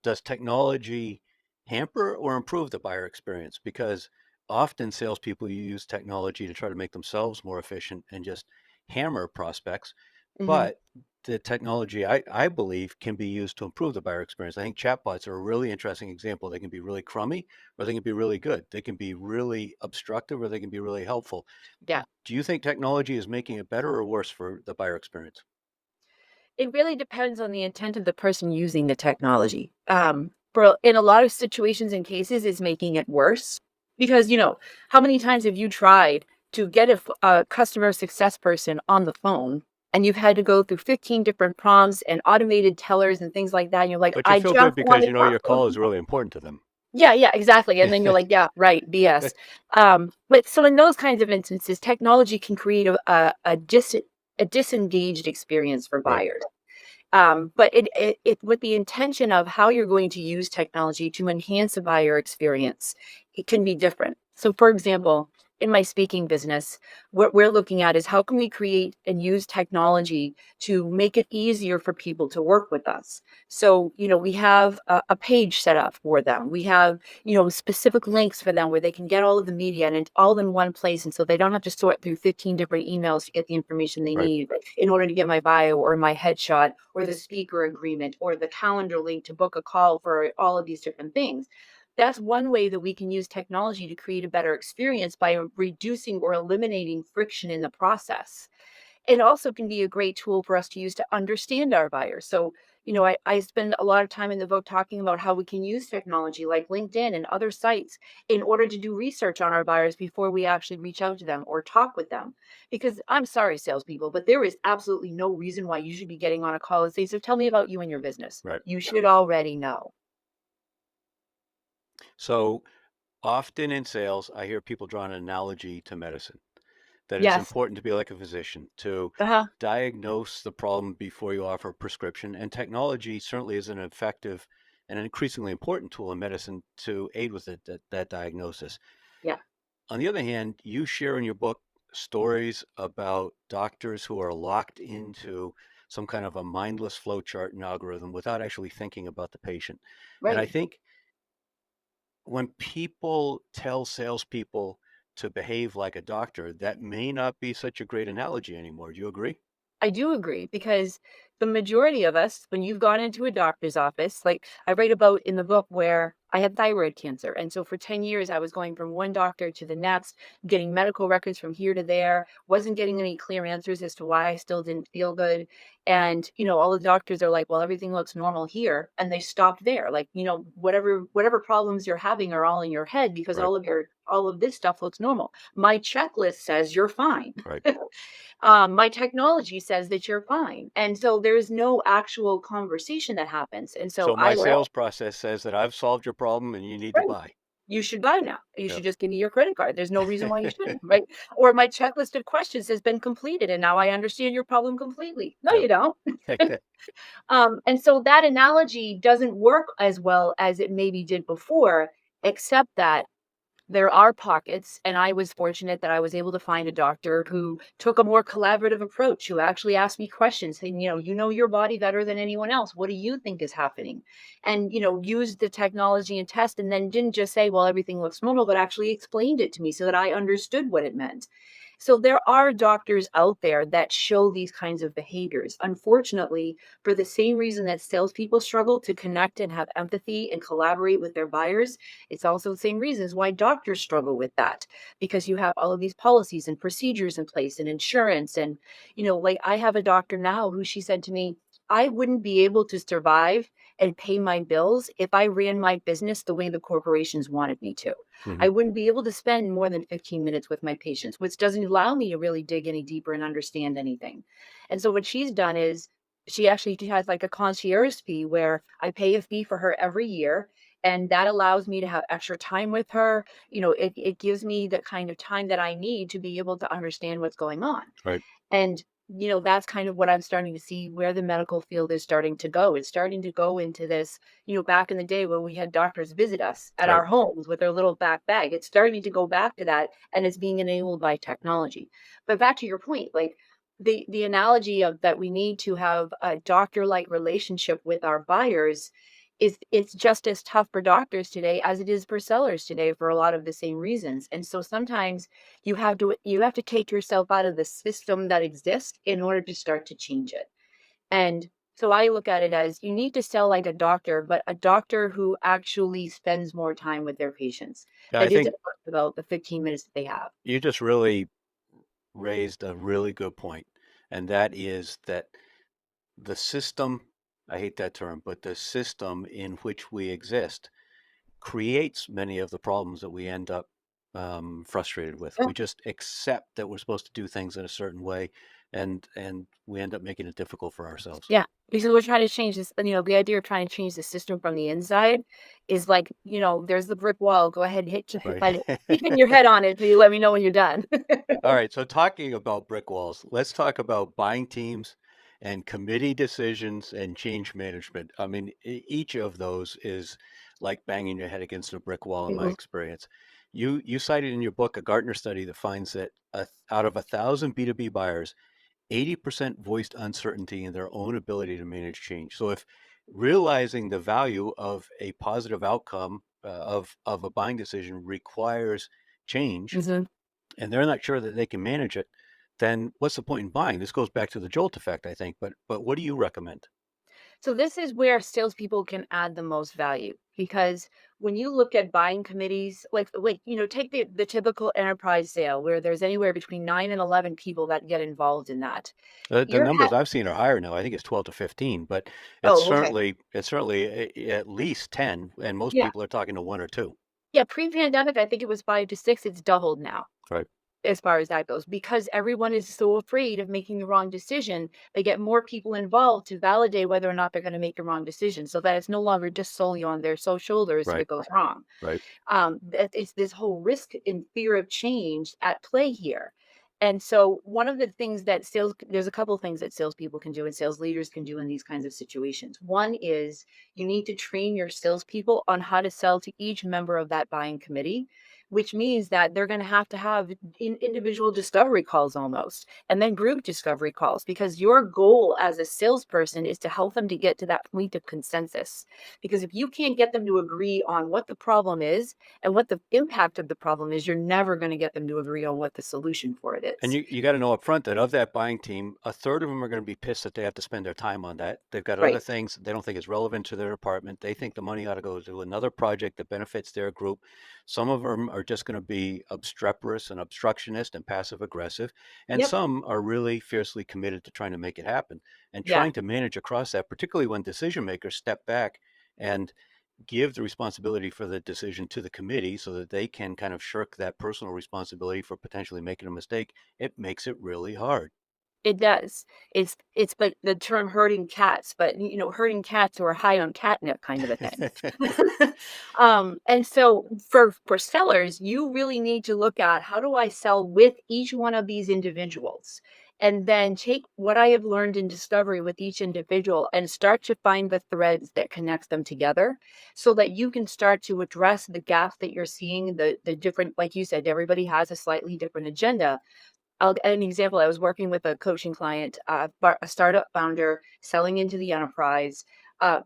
does technology hamper or improve the buyer experience? Because often salespeople use technology to try to make themselves more efficient and just hammer prospects. Hmm. But the technology, I believe, can be used to improve the buyer experience. I think chatbots are a really interesting example. They can be really crummy or they can be really good. They can be really obstructive or they can be really helpful. Yeah. Do you think technology is making it better or worse for the buyer experience? It really depends on the intent of the person using the technology. For in a lot of situations and cases, it's making it worse because how many times have you tried to get a customer success person on the phone and you've had to go through 15 different prompts and automated tellers and things like that, and you're like, But you I feel just good want because to you know talk your to call is them. really important to them. Yeah, yeah, exactly. And then you're like, yeah, right, BS. But so in those kinds of instances, technology can create a disengaged experience for Right. buyers. But it with the intention of how you're going to use technology to enhance a buyer experience, it can be different. So, for example, in my speaking business, what we're looking at is how can we create and use technology to make it easier for people to work with us. So, we have a page set up for them. We have, specific links for them where they can get all of the media and it's all in one place. And so they don't have to sort through 15 different emails to get the information they Right. need in order to get my bio or my headshot or the speaker agreement or the calendar link to book a call for all of these different things. That's one way that we can use technology to create a better experience by reducing or eliminating friction in the process. It also can be a great tool for us to use to understand our buyers. So, I spend a lot of time in the book talking about how we can use technology like LinkedIn and other sites in order to do research on our buyers before we actually reach out to them or talk with them. Because I'm sorry, salespeople, but there is absolutely no reason why you should be getting on a call and say, so tell me about you and your business. Right. You should already know. So often in sales, I hear people draw an analogy to medicine, that it's Yes. important to be like a physician, to Uh-huh. diagnose the problem before you offer a prescription. And technology certainly is an effective and an increasingly important tool in medicine to aid with that diagnosis. Yeah. On the other hand, you share in your book stories about doctors who are locked into some kind of a mindless flow chart and algorithm without actually thinking about the patient. And I Right. think when people tell salespeople to behave like a doctor, that may not be such a great analogy anymore. Do you agree? I do agree because the majority of us, when you've gone into a doctor's office, like I write about in the book where I had thyroid cancer. And so for 10 years, I was going from one doctor to the next, getting medical records from here to there, wasn't getting any clear answers as to why I still didn't feel good. And, all the doctors are like, well, everything looks normal here. And they stopped there. Like, whatever problems you're having are all in your head because Right, all of this stuff looks normal. My checklist says you're fine. right. My technology says that you're fine. And so there's no actual conversation that happens. And so So my sales process says that I've solved your problem and you need to right, buy. you should buy now. You Yep. should just give me your credit card. There's no reason why you shouldn't, right? Or my checklist of questions has been completed and now I understand your problem completely. No, Yep. you don't. And so that analogy doesn't work as well as it maybe did before, except that there are pockets, and I was fortunate that I was able to find a doctor who took a more collaborative approach, who actually asked me questions saying, you know your body better than anyone else. What do you think is happening? And, used the technology and test and then didn't just say, well, everything looks normal, but actually explained it to me so that I understood what it meant. So there are doctors out there that show these kinds of behaviors. Unfortunately, for the same reason that salespeople struggle to connect and have empathy and collaborate with their buyers, it's also the same reasons why doctors struggle with that because you have all of these policies and procedures in place and insurance. And, like I have a doctor now who she said to me, I wouldn't be able to survive and pay my bills if I ran my business the way the corporations wanted me to. Hmm. I wouldn't be able to spend more than 15 minutes with my patients, which doesn't allow me to really dig any deeper and understand anything. And so what she's done is she actually has like a concierge fee where I pay a fee for her every year. And that allows me to have extra time with her. It gives me the kind of time that I need to be able to understand what's going on. Right. And, that's kind of what I'm starting to see where the medical field is starting to go. It's starting to go into this, back in the day when we had doctors visit us at Right. our homes with their little back bag. It's starting to go back to that, and it's being enabled by technology. But back to your point, like the analogy of that we need to have a doctor-like relationship with our buyers is it's just as tough for doctors today as it is for sellers today for a lot of the same reasons. And so sometimes you have to take yourself out of the system that exists in order to start to change it. And so I look at it as you need to sell like a doctor, but a doctor who actually spends more time with their patients. Yeah, I That think isn't about the 15 minutes that they have. you just really raised a really good point, and that is that the system, I hate that term, but the system in which we exist creates many of the problems that we end up frustrated with. Yeah. We just accept that we're supposed to do things in a certain way, and we end up making it difficult for ourselves. Yeah, because we're trying to change this, the idea of trying to change the system from the inside is like, there's the brick wall. Go ahead and Right. hit your head on it till you let me know when you're done. All right. So talking about brick walls, let's talk about buying teams and committee decisions and change management. I mean, each of those is like banging your head against a brick wall in my Mhm. experience. You cited in your book a Gartner study that finds that out of 1,000 B2B buyers, 80% voiced uncertainty in their own ability to manage change. So if realizing the value of a positive outcome of a buying decision requires change, Mhm. and they're not sure that they can manage it, then what's the point in buying? This goes back to the jolt effect, I think. But what do you recommend? So this is where salespeople can add the most value because when you look at buying committees, like take the typical enterprise sale where there's anywhere between 9 and 11 people that get involved in that. The You're numbers I've seen are higher now. I think it's 12 to 15, but Oh, okay. it's certainly at least 10, and most Yeah. people are talking to one or two. Yeah, pre-pandemic, I think it was 5 to 6. It's doubled now Right. as far as that goes because everyone is so afraid of making the wrong decision. They get more people involved to validate whether or not they're going to make the wrong decision so that it's no longer just solely on their shoulders if Right. it goes wrong. Right. That it's this whole risk and fear of change at play here. And so one of the things that there's a couple of things that salespeople can do and sales leaders can do in these kinds of situations. One is you need to train your salespeople on how to sell to each member of that buying committee, which means that they're going to have individual discovery calls almost, and then group discovery calls, because your goal as a salesperson is to help them to get to that point of consensus. Because if you can't get them to agree on what the problem is and what the impact of the problem is, you're never going to get them to agree on what the solution for it And is. you got to know up front that of that buying team, a third of them are going to be pissed that they have to spend their time on that. They've got other Right. things they don't think is relevant to their department. They think the money ought to go to another project that benefits their group. Some of them are just going to be obstreperous and obstructionist and passive aggressive. And Yep. some are really fiercely committed to trying to make it happen and Yeah. trying to manage across that, particularly when decision makers step back and give the responsibility for the decision to the committee so that they can kind of shirk that personal responsibility for potentially making a mistake. It makes it really hard. It does. It's like the term herding cats, but herding cats who are high on catnip kind of a thing. And so for sellers, you really need to look at how do I sell with each one of these individuals? And then take what I have learned in discovery with each individual and start to find the threads that connect them together so that you can start to address the gaps that you're seeing, the different, like you said, everybody has a slightly different agenda. An example, I was working with a coaching client, a startup founder selling into the enterprise,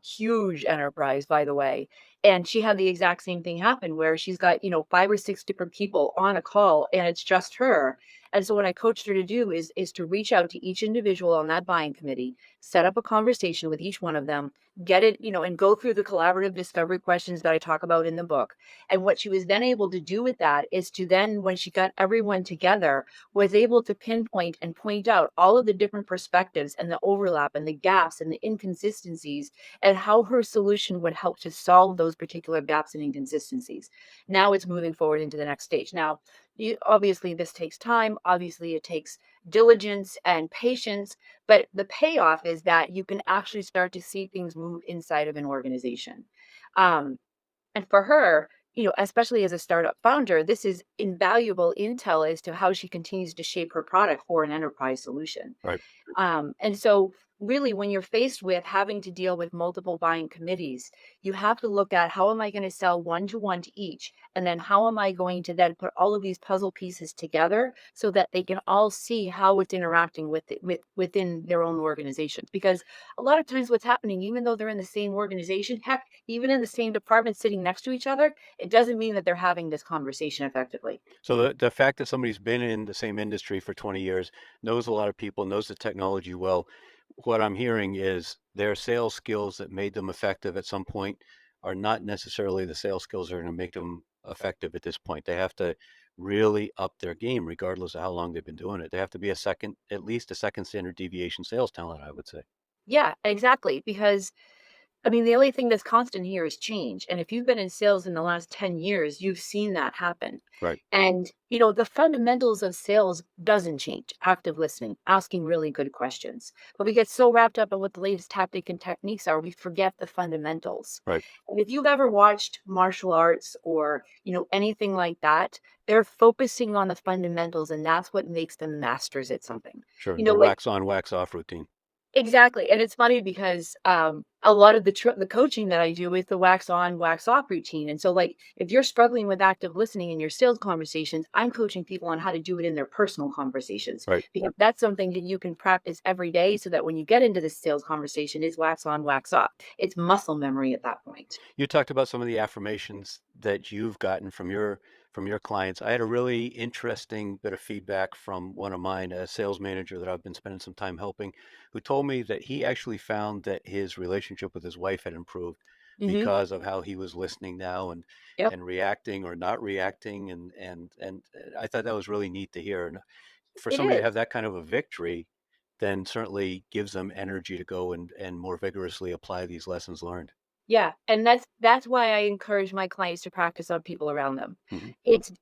huge enterprise, by the way. And she had the exact same thing happen where she's got, 5 or 6 different people on a call and it's just her. And so what I coached her to do is to reach out to each individual on that buying committee, set up a conversation with each one of them, get it, and go through the collaborative discovery questions that I talk about in the book. And what she was then able to do with that is to then, when she got everyone together, was able to pinpoint and point out all of the different perspectives and the overlap and the gaps and the inconsistencies and how her solution would help to solve those particular gaps and inconsistencies. Now it's moving forward into the next stage. Now, Obviously, this takes time. Obviously, it takes diligence and patience. But the payoff is that you can actually start to see things move inside of an organization. Um, and for her, especially as a startup founder, this is invaluable intel as to how she continues to shape her product for an enterprise solution. Right. And so, really, when you're faced with having to deal with multiple buying committees, you have to look at how am I going to sell one to one to each? And then how am I going to then put all of these puzzle pieces together so that they can all see how it's interacting within their own organizations? Because a lot of times, what's happening, even though they're in the same organization, heck, even in the same department sitting next to each other, it doesn't mean that they're having this conversation effectively. So the fact that somebody's been in the same industry for 20 years, knows a lot of people, knows the technology well, what I'm hearing is their sales skills that made them effective at some point are not necessarily the sales skills that are going to make them effective at this point. They have to really up their game regardless of how long they've been doing it. They have to be at least a second standard deviation sales talent, I would say. Yeah, exactly. Because I mean, the only thing that's constant here is change. And if you've been in sales in the last 10 years, you've seen that happen. Right. And, the fundamentals of sales doesn't change. Active listening, asking really good questions. But we get so wrapped up in what the latest tactic and techniques are, we forget the fundamentals. Right. And if you've ever watched martial arts or, anything like that, they're focusing on the fundamentals and that's what makes them masters at something. Sure. The Like wax on, wax off routine. exactly, and it's funny because, a lot of the coaching that I do is the wax on, wax off routine, and so, like, if you're struggling with active listening in your sales conversations, I'm coaching people on how to do it in their personal conversations, Right. because that's something that you can practice every day so that when you get into this sales conversation, it's wax on, wax off. It's muscle memory at that point. You talked about some of the affirmations that you've gotten from your clients. I had a really interesting bit of feedback from one of mine, a sales manager that I've been spending some time helping, who told me that he actually found that his relationship with his wife had improved Mhm. because of how he was listening now Yep. and reacting or not reacting and I thought that was really neat to hear. And for It somebody to is. have that kind of a victory then certainly gives them energy to go and more vigorously apply these lessons learned. Yeah, and that's why I encourage my clients to practice on people around them. Mhm.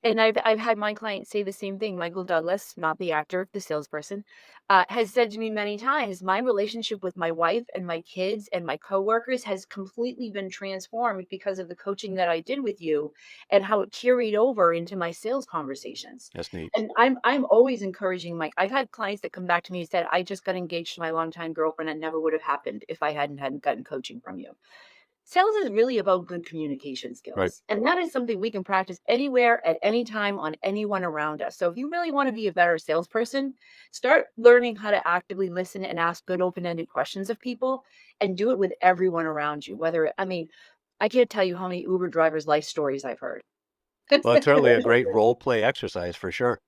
And I've had my clients say the same thing. Michael Douglas, not the actor, the salesperson, has said to me many times, my relationship with my wife and my kids and my coworkers has completely been transformed because of the coaching that I did with you and how it carried over into my sales conversations. That's neat. And I'm always encouraging I've had clients that come back to me and said, I just got engaged to my longtime girlfriend. It never would have happened if I hadn't gotten coaching from you. Sales is really about good communication Right. skills. And that is something we can practice anywhere at any time on anyone around us. So if you really want to be a better salesperson, start learning how to actively listen and ask good open-ended questions of people and do it with everyone around you. I can't tell you how many Uber drivers' life stories I've heard. Well, it's certainly a great role play exercise for sure.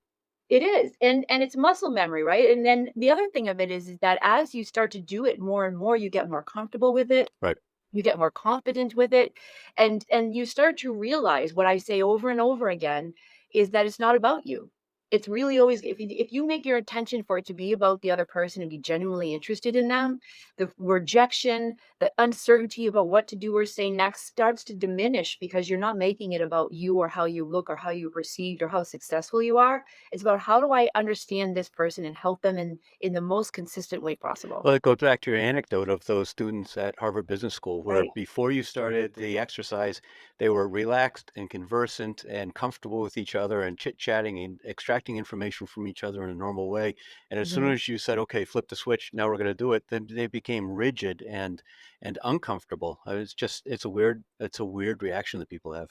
It is. And it's muscle memory, right? And then the other thing of it is that as you start to do it more and more, you get more comfortable with it. Right. You get more confident with it, and you start to realize what I say over and over again is that it's not about you. It's really always if you make your intention for it to be about the other person and be genuinely interested in them, the rejection, the uncertainty about what to do or say next starts to diminish because you're not making it about you or how you look or how you're perceived or how successful you are. It's about how do I understand this person and help them in the most consistent way possible. Well, it goes back to your anecdote of those students at Harvard Business School, where Right. before you started the exercise, they were relaxed and conversant and comfortable with each other and chit-chatting and extracting information from each other in a normal way. And as soon Mhm. as you said, "Okay, flip the switch, now we're going to do it," then they became rigid and uncomfortable. It's a weird reaction that people have.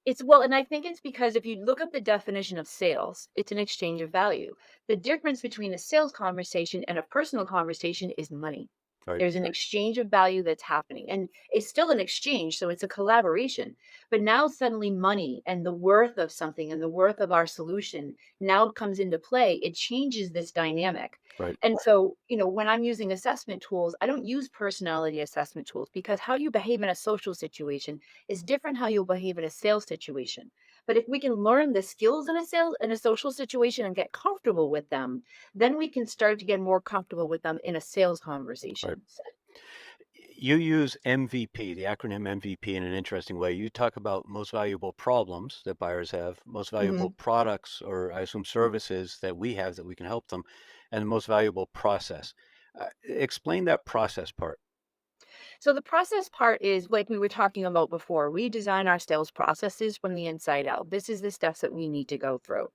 And I think it's because if you look up the definition of sales, it's an exchange of value. The difference between a sales conversation and a personal conversation is money. Right. There's an exchange of value that's happening, and it's still an exchange, so it's a collaboration. But now suddenly money and the worth of something and the worth of our solution now comes into play. It changes this dynamic. Right. And so, when I'm using assessment tools, I don't use personality assessment tools because how you behave in a social situation is different how you'll behave in a sales situation. But if we can learn the skills in a social situation and get comfortable with them, then we can start to get more comfortable with them in a sales Right. conversation. You use MVP, the acronym MVP, in an interesting way. You talk about most valuable problems that buyers have, most valuable Mhm. products, or I assume services that we have that we can help them, and the most valuable process. Explain that process part. So the process part is like we were talking about before. We design our sales processes from the inside out. This is the steps that we need to go through.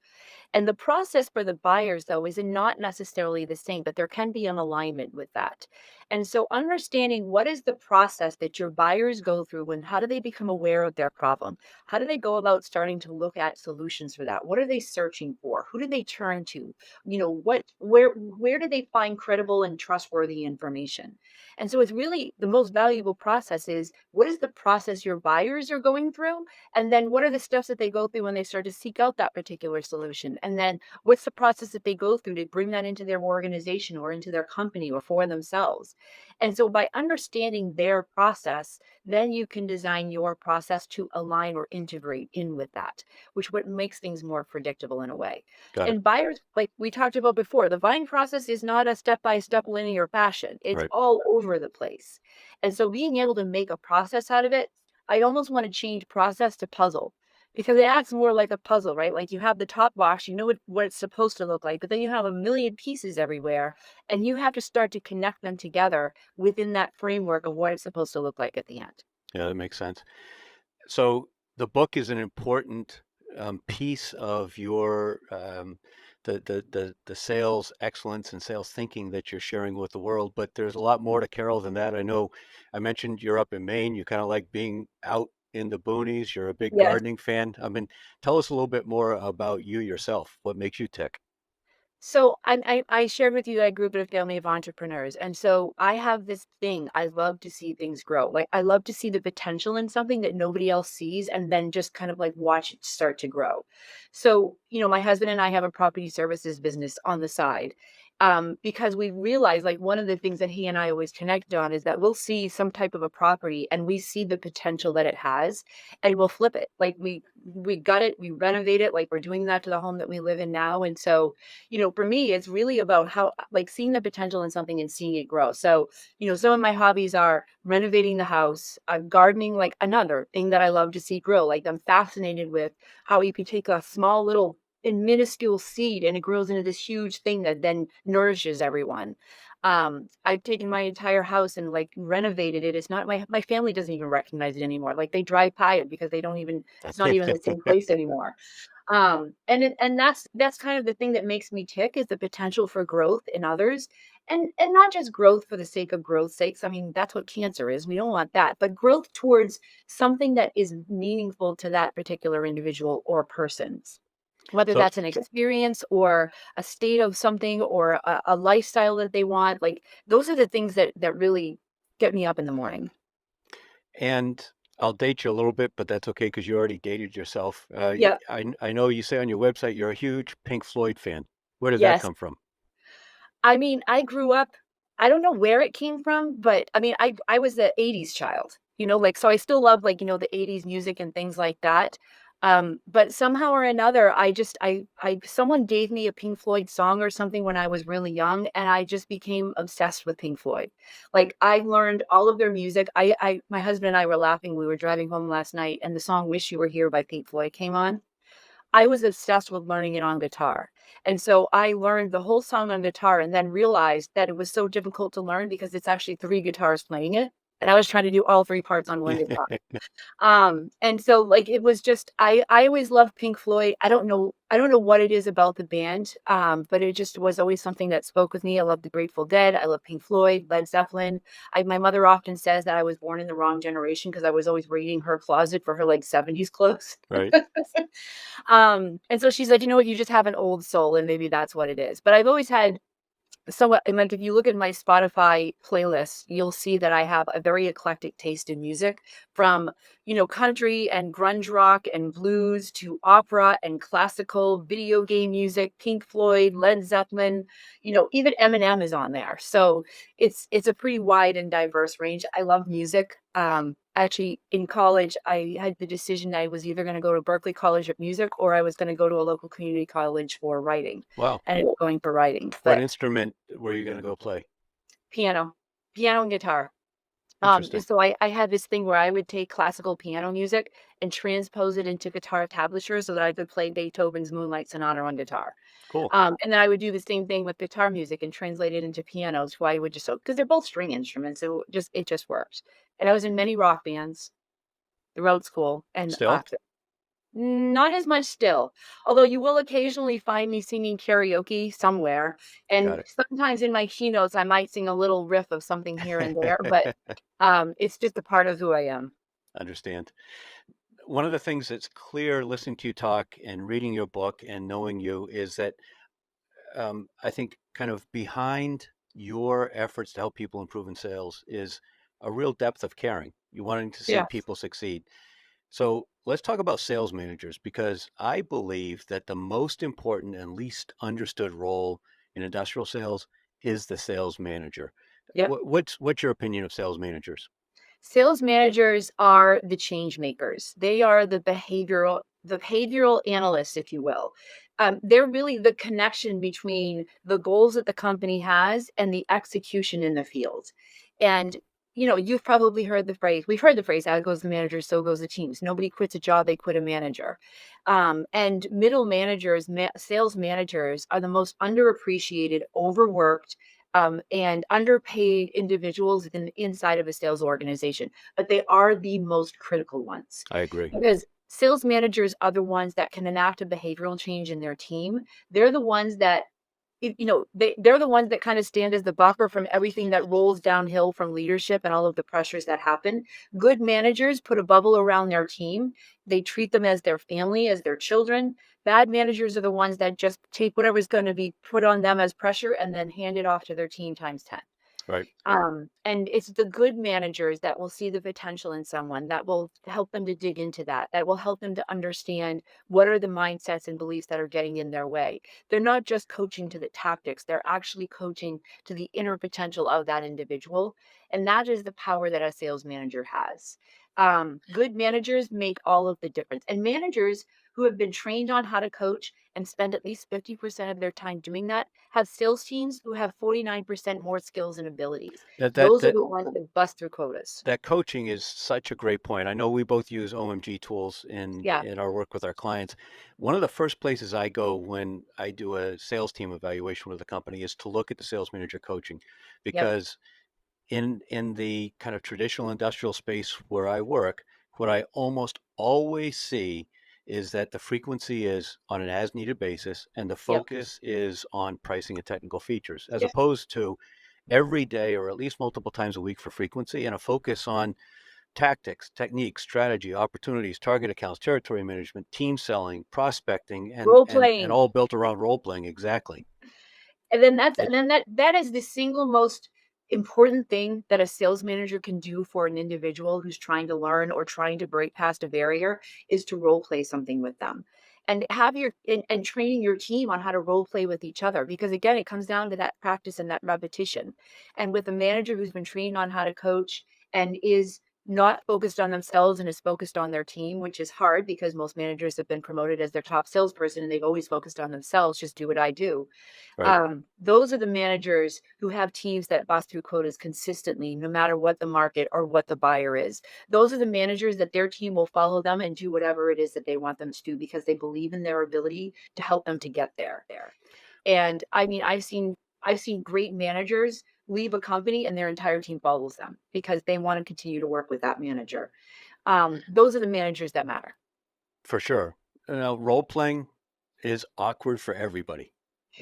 And the process for the buyers, though, is not necessarily the same, but there can be an alignment with that. And so, understanding what is the process that your buyers go through and how do they become aware of their problem? How do they go about starting to look at solutions for that? What are they searching for? Who do they turn to? Where do they find credible and trustworthy information? And so, it's really the most valuable process is what is the process your buyers are going through? And then what are the steps that they go through when they start to seek out that particular solution? And then what's the process that they go through to bring that into their organization or into their company or for themselves? And so by understanding their process, then you can design your process to align or integrate in with that, which what makes things more predictable in a way. Got it. And buyers, like we talked about before, the buying process is not a step-by-step linear fashion. It's Right. all over the place. And so being able to make a process out of it, I almost want to change process to puzzle because it acts more like a puzzle, right? Like you have the top box, you know what it's supposed to look like, but then you have a million pieces everywhere, and you have to start to connect them together within that framework of what it's supposed to look like at the end. Yeah, that makes sense. So the book is an important piece of your the sales excellence and sales thinking that you're sharing with the world. But there's a lot more to Carol than that. I know I mentioned you're up in Maine. You kind of like being out in the boonies. You're a big Yes. gardening fan. I mean, tell us a little bit more about you yourself. What makes you tick? So I shared with you that I grew up in a family of entrepreneurs. And so I have this thing. I love to see things grow. Like I love to see the potential in something that nobody else sees and then just kind of like watch it start to grow. So, my husband and I have a property services business on the side. Because we realize like one of the things that he and I always connect on is that we'll see some type of a property and we see the potential that it has and we'll flip it. Like we gut it, we renovate it, like we're doing that to the home that we live in now. And so for me, it's really about how, like, seeing the potential in something and seeing it grow. So, some of my hobbies are renovating the house, gardening, like another thing that I love to see grow. Like, I'm fascinated with how you can take a small little and minuscule seed and it grows into this huge thing that then nourishes everyone. I've taken my entire house and like renovated it. It's not my family doesn't even recognize it anymore. Like they drive by it because they don't even it's not even the same place anymore. And that's kind of the thing that makes me tick is the potential for growth in others, and not just growth for the sake of growth's sakes. I mean, that's what cancer is. We don't want that, but growth towards something that is meaningful to that particular individual or persons, whether So that's an experience or a state of something or a lifestyle that they want. Like those are the things that really get me up in the morning. And I'll date you a little bit, but that's okay because you already dated yourself. Yeah. I know you say on your website you're a huge Pink Floyd fan. Where did that Yes. come from? I mean, I grew up I don't know where it came from, but I mean, I was a '80s child, like, so I still love, like, the '80s music and things like that. But somehow or another, I someone gave me a Pink Floyd song or something when I was really young, and I just became obsessed with Pink Floyd. Like, I learned all of their music. My husband and I were laughing. We were driving home last night, and the song "Wish You Were Here" by Pink Floyd came on. I was obsessed with learning it on guitar. And so I learned the whole song on guitar and then realized that it was so difficult to learn because it's actually 3 guitars playing it. And I was trying to do all 3 parts on one guitar. And so like it was just I always loved Pink Floyd. I don't know what it is about the band, but it just was always something that spoke with me. I love the Grateful Dead. I love Pink Floyd, Led Zeppelin. My mother often says that I was born in the wrong generation because I was always raiding her closet for her like 70s clothes. Right. And so she's like, you know what, you just have an old soul, and maybe that's what it is. But I've always had somewhat, and like if you look at my Spotify playlist, you'll see that I have a very eclectic taste in music from, country and grunge rock and blues to opera and classical, video game music, Pink Floyd, Led Zeppelin, even Eminem is on there. So it's a pretty wide and diverse range. I love music. Actually in college, I had the decision I was either going to go to Berklee College of Music or I was going to go to a local community college for writing Wow. and going for writing. What But instrument were you going to go play? piano, piano and guitar. Interesting. So I had this thing where I would take classical piano music and transpose it into guitar tablature so that I could play Beethoven's Moonlight Sonata on guitar. Cool. And then I would do the same thing with guitar music and translate it into pianos. So I would just because they're both string instruments, so it just works. And I was in many rock bands throughout school and Still? after. Not as much still, although you will occasionally find me singing karaoke somewhere, Got and it. sometimes in my keynotes, I might sing a little riff of something here and there, but, it's just a part of who I am. Understand. One of the things that's clear listening to you talk and reading your book and knowing you is that I think kind of behind your efforts to help people improve in sales is a real depth of caring. You wanting to see Yeah, people succeed. So let's talk about sales managers because I believe that the most important and least understood role in industrial sales is the sales manager. yep. What's your opinion of sales managers? Sales managers are the change makers. They are the behavioral analysts, if you will. They're really the connection between the goals that the company has and the execution in the field. And you've probably heard the phrase. We've heard the phrase, "As goes the manager, so goes the teams." Nobody quits a job; they quit a manager. And middle managers, sales managers, are the most underappreciated, overworked, and underpaid individuals inside of a sales organization, but they are the most critical ones I agree. because sales managers are the ones that can enact a behavioral change in their team. They're the ones that they're the ones that kind of stand as the buffer from everything that rolls downhill from leadership and all of the pressures that happen. Good managers put a bubble around their team. They treat them as their family, as their children. Bad managers are the ones that just take whatever's going to be put on them as pressure and then hand it off to their team times 10. Right. And it's the good managers that will see the potential in someone, that will help them to dig into that, that will help them to understand what are the mindsets and beliefs that are getting in their way. They're not just coaching to the tactics, they're actually coaching to the inner potential of that individual. And that is the power that a sales manager has. Good managers make all of the difference. And managers who have been trained on how to coach and spend at least 50% of their time doing that have sales teams who have 49% more skills and abilities. That that Those are that the ones that bust through quotas. that coaching is such a great point. I know we both use OMG tools Yeah. in our work with our clients. One of the first places I go when I do a sales team evaluation with a company is to look at the sales manager coaching Yep. because in the kind of traditional industrial space where I work, what I almost always see is that the frequency is on an as needed basis and the Yep. focus is on pricing and technical features, as Yep. opposed to every day or at least multiple times a week for frequency and a focus on tactics, techniques, strategy, opportunities, target accounts, territory management, team selling, prospecting, Role and playing. all built around role playing. Exactly. And It, then that is the single most important thing that a sales manager can do for an individual who's trying to learn or trying to break past a barrier is to role play something with them. And and training your team on how to role play with each other, because again it comes down to that practice and that repetition. And with a manager who's been trained on how to coach and is not focused on themselves and is focused on their team, which is hard because most managers have been promoted as their top salesperson and they've always focused on themselves, just do what I do. right. Those are the managers who have teams that bust through quotas consistently, no matter what the market or what the buyer is. Those are the managers that their team will follow them and do whatever it is that they want them to do because they believe in their ability to help them to get there. And I mean, I've seen great managers leave a company and their entire team follows them because they want to continue to work with that manager. Those are the managers that matter. For sure. Now, role playing is awkward for everybody.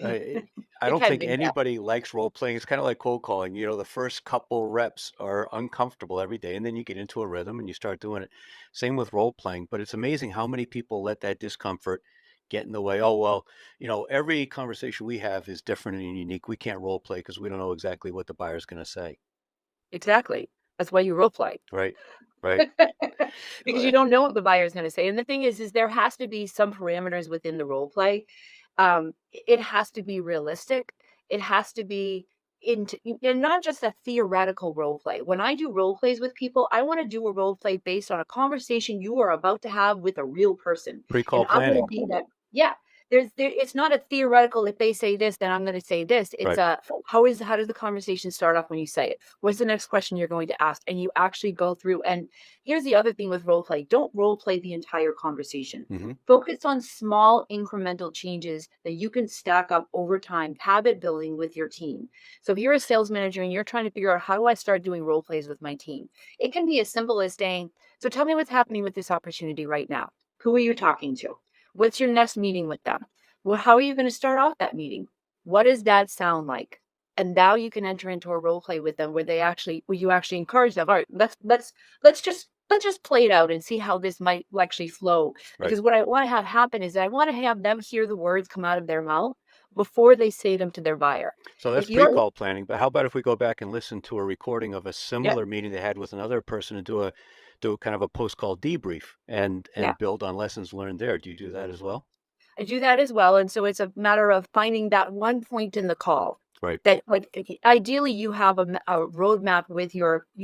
I It don't can think be, yeah. anybody likes role playing. It's kind of like cold calling. You know, the first couple reps are uncomfortable every day, and then you get into a rhythm and you start doing it. Same with role playing, but it's amazing how many people let that discomfort get in the way. Oh, well, every conversation we have is different and unique. We can't role play because we don't know exactly what the buyer's going to say. Exactly. That's why you role play. Right. Right. Because you don't know what the buyer is gonna say, and the thing is there has to be some parameters within the role play. It has to be realistic. It has to be into and not just a theoretical role play. When I do role plays with people, I wanna do a role play based on a conversation you are about to have with a real person, and Pre-call I'm gonna planning. be that. Yeah. It's not a theoretical, if they say this, then I'm going to say this. It's Right. a, how does the conversation start off when you say it? What's the next question you're going to ask? And you actually go through. And here's the other thing with role play. Don't role play the entire conversation. Hmm. Focus on small incremental changes that you can stack up over time, habit building with your team. So if you're a sales manager and you're trying to figure out, how do I start doing role plays with my team? It can be as simple as saying, so tell me what's happening with this opportunity right now. Who are you talking to? What's your next meeting with them? Well, how are you going to start off that meeting? What does that sound like? And now you can enter into a role play with them where you actually encourage them. All right, let's just play it out and see how this might actually flow. Right. Because what I want to have happen is I want to have them hear the words come out of their mouth before they say them to their buyer. So that's If you're pre-call planning, but how about if we go back and listen to a recording of a Yeah, similar meeting they had with another person and do a kind of a post-call debrief and yeah. build on lessons learned there. Do you do that as well? I do that as well, and so it's a matter of finding that one point in the call Right. that, like, ideally, you have a roadmap with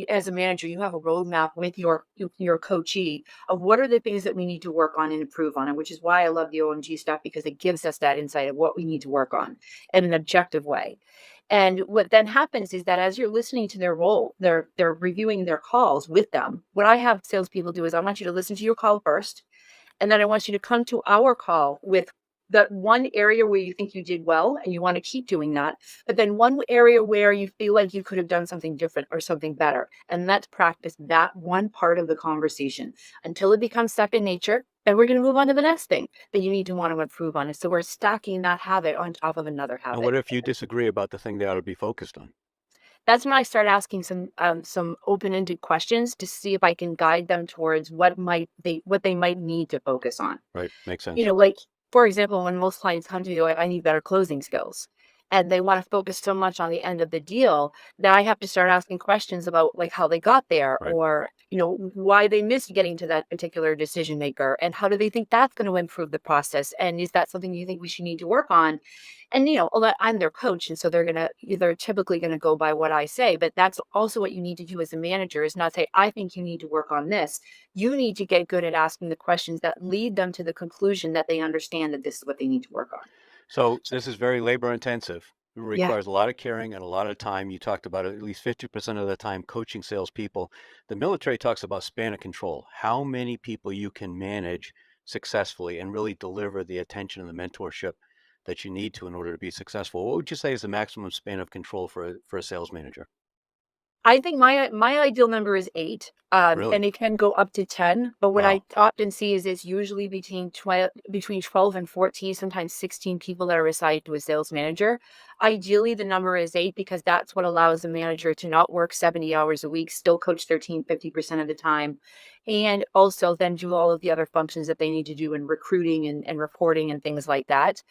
as a manager, you have a roadmap with your coachee of what are the things that we need to work on and improve on, and which is why I love the OMG stuff, because it gives us that insight of what we need to work on in an objective way. And what then happens is that as you're listening to their role, they're reviewing their calls with them. What I have salespeople do is I want you to listen to your call first, and then I want you to come to our call with that one area where you think you did well and you want to keep doing that. But then one area where you feel like you could have done something different or something better. And let's practice that one part of the conversation until it becomes second nature. And we're going to move on to the next thing that you need to want to improve on. And so we're stacking that habit on top of another And what habit. if you disagree about the thing they ought to be focused on? That's when I start asking some open-ended questions to see if I can guide them towards what they might need to focus on. Right. Makes sense. Like, for example, when most clients come to me, like, I need better closing skills. And they want to focus so much on the end of the deal that I have to start asking questions about, like, how they got there, Right. or, why they missed getting to that particular decision maker, and how do they think that's going to improve the process? And is that something you think we should need to work on? And, I'm their coach. And so they're typically going to go by what I say, but that's also what you need to do as a manager, is not say, I think you need to work on this. You need to get good at asking the questions that lead them to the conclusion that they understand that this is what they need to work on. So this is very labor intensive. It Yeah. requires a lot of caring and a lot of time. You talked about it, at least 50% of the time coaching salespeople. The military talks about span of control, how many people you can manage successfully and really deliver the attention and the mentorship that you need to in order to be successful. What would you say is the maximum span of control for a sales manager? I think my ideal number is 8, Really? and it can go up to 10. But what I Wow. often see is it's usually between 12 and 14, sometimes 16 people that are assigned to a sales manager. Ideally, the number is 8, because that's what allows the manager to not work 70 hours a week, still coach their team 50% of the time, and also then do all of the other functions that they need to do in recruiting and reporting and things like that.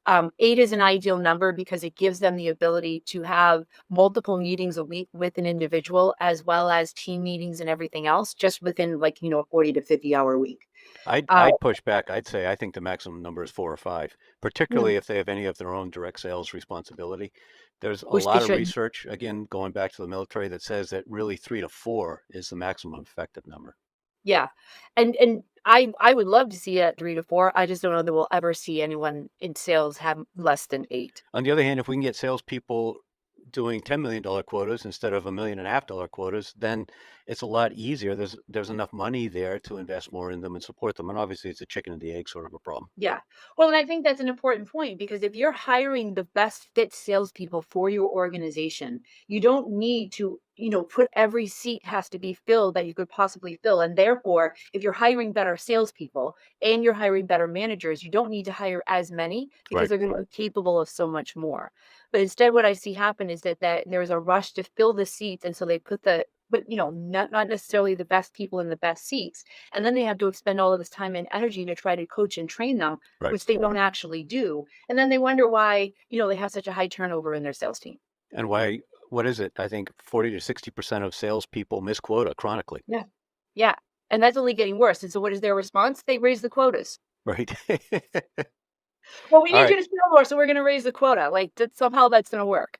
8 is an ideal number because it gives them the ability to have multiple meetings a week with an individual, as well as team meetings and everything else, just within, like, a 40 to 50-hour week. I'd Uh, I'd push back. I'd say I think the maximum number is 4 or 5, mm, particularly if they have any of their own direct sales responsibility. There's a which they lot of should. research, again, going back to the military, that says that really 3 to 4 is the maximum effective number. Yeah. And I would love to see it at 3 to 4. I just don't know that we'll ever see anyone in sales have less than 8. On the other hand, if we can get salespeople doing $10 million quotas instead of $1.5 million quotas, then it's a lot easier. There's enough money there to invest more in them and support them. And obviously, it's a chicken and the egg sort of a problem. Yeah. Well, and I think that's an important point, because if you're hiring the best fit salespeople for your organization, you don't need to, put every seat has to be filled that you could possibly fill. And therefore, if you're hiring better salespeople and you're hiring better managers, you don't need to hire as many, because Right. they're going to be capable of so much more. But instead, what I see happen is that there's a rush to fill the seats. And so they but not necessarily the best people in the best seats, and then they have to expend all of this time and energy to try to coach and train them, Right. which they don't actually do. And then they wonder why, they have such a high turnover in their sales team. And why, what is it? I think 40 to 60% of salespeople miss quota chronically. Yeah. Yeah. And that's only getting worse. And so what is their response? They raise the quotas. Right. Well, we All need you right. to sell more, so we're going to raise the quota. Like, somehow that's going to work.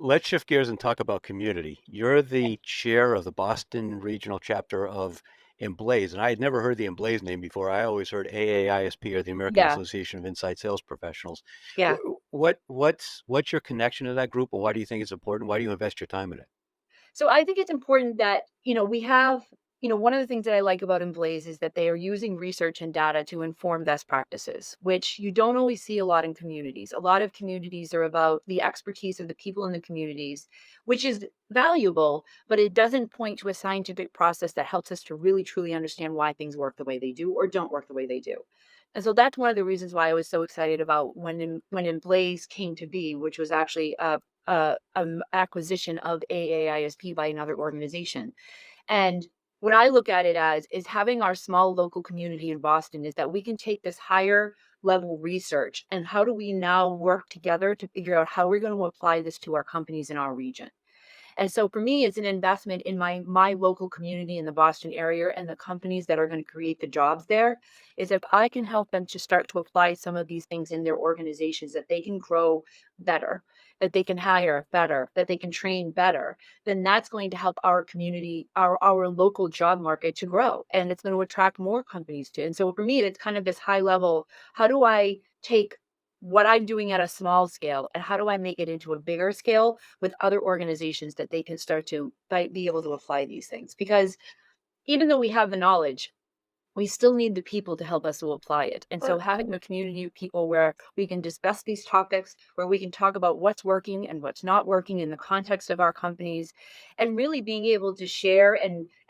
Let's shift gears and talk about community. You're the chair of the Boston regional chapter of Emblaze, and I had never heard the Emblaze name before. I always heard AAISP, or the American Yeah, Association of Inside Sales Professionals. yeah. What's your connection to that group, and why do you think it's important? Why do you invest your time in it? So I think it's important that, we have, one of the things that I like about Emblaze is that they are using research and data to inform best practices, which you don't always see a lot in communities. A lot of communities are about the expertise of the people in the communities, which is valuable, but it doesn't point to a scientific process that helps us to really truly understand why things work the way they do or don't work the way they do. And so that's one of the reasons why I was so excited about when Emblaze came to be, which was actually acquisition of AAISP by another organization. And what I look at it as is having our small local community in Boston is that we can take this higher level research and how do we now work together to figure out how we're going to apply this to our companies in our region. And so for me, it's an investment in my local community in the Boston area and the companies that are going to create the jobs there. Is if I can help them to start to apply some of these things in their organizations, that they can grow better, that they can hire better, that they can train better, then that's going to help our community, our local job market to grow. And it's going to attract more companies to. And so for me, it's kind of this high level, how do I take what I'm doing at a small scale and how do I make it into a bigger scale with other organizations that they can start to be able to apply these things? Because even though we have the knowledge, we still need the people to help us to apply it. And so having a community of people where we can discuss these topics, where we can talk about what's working and what's not working in the context of our companies, and really being able to share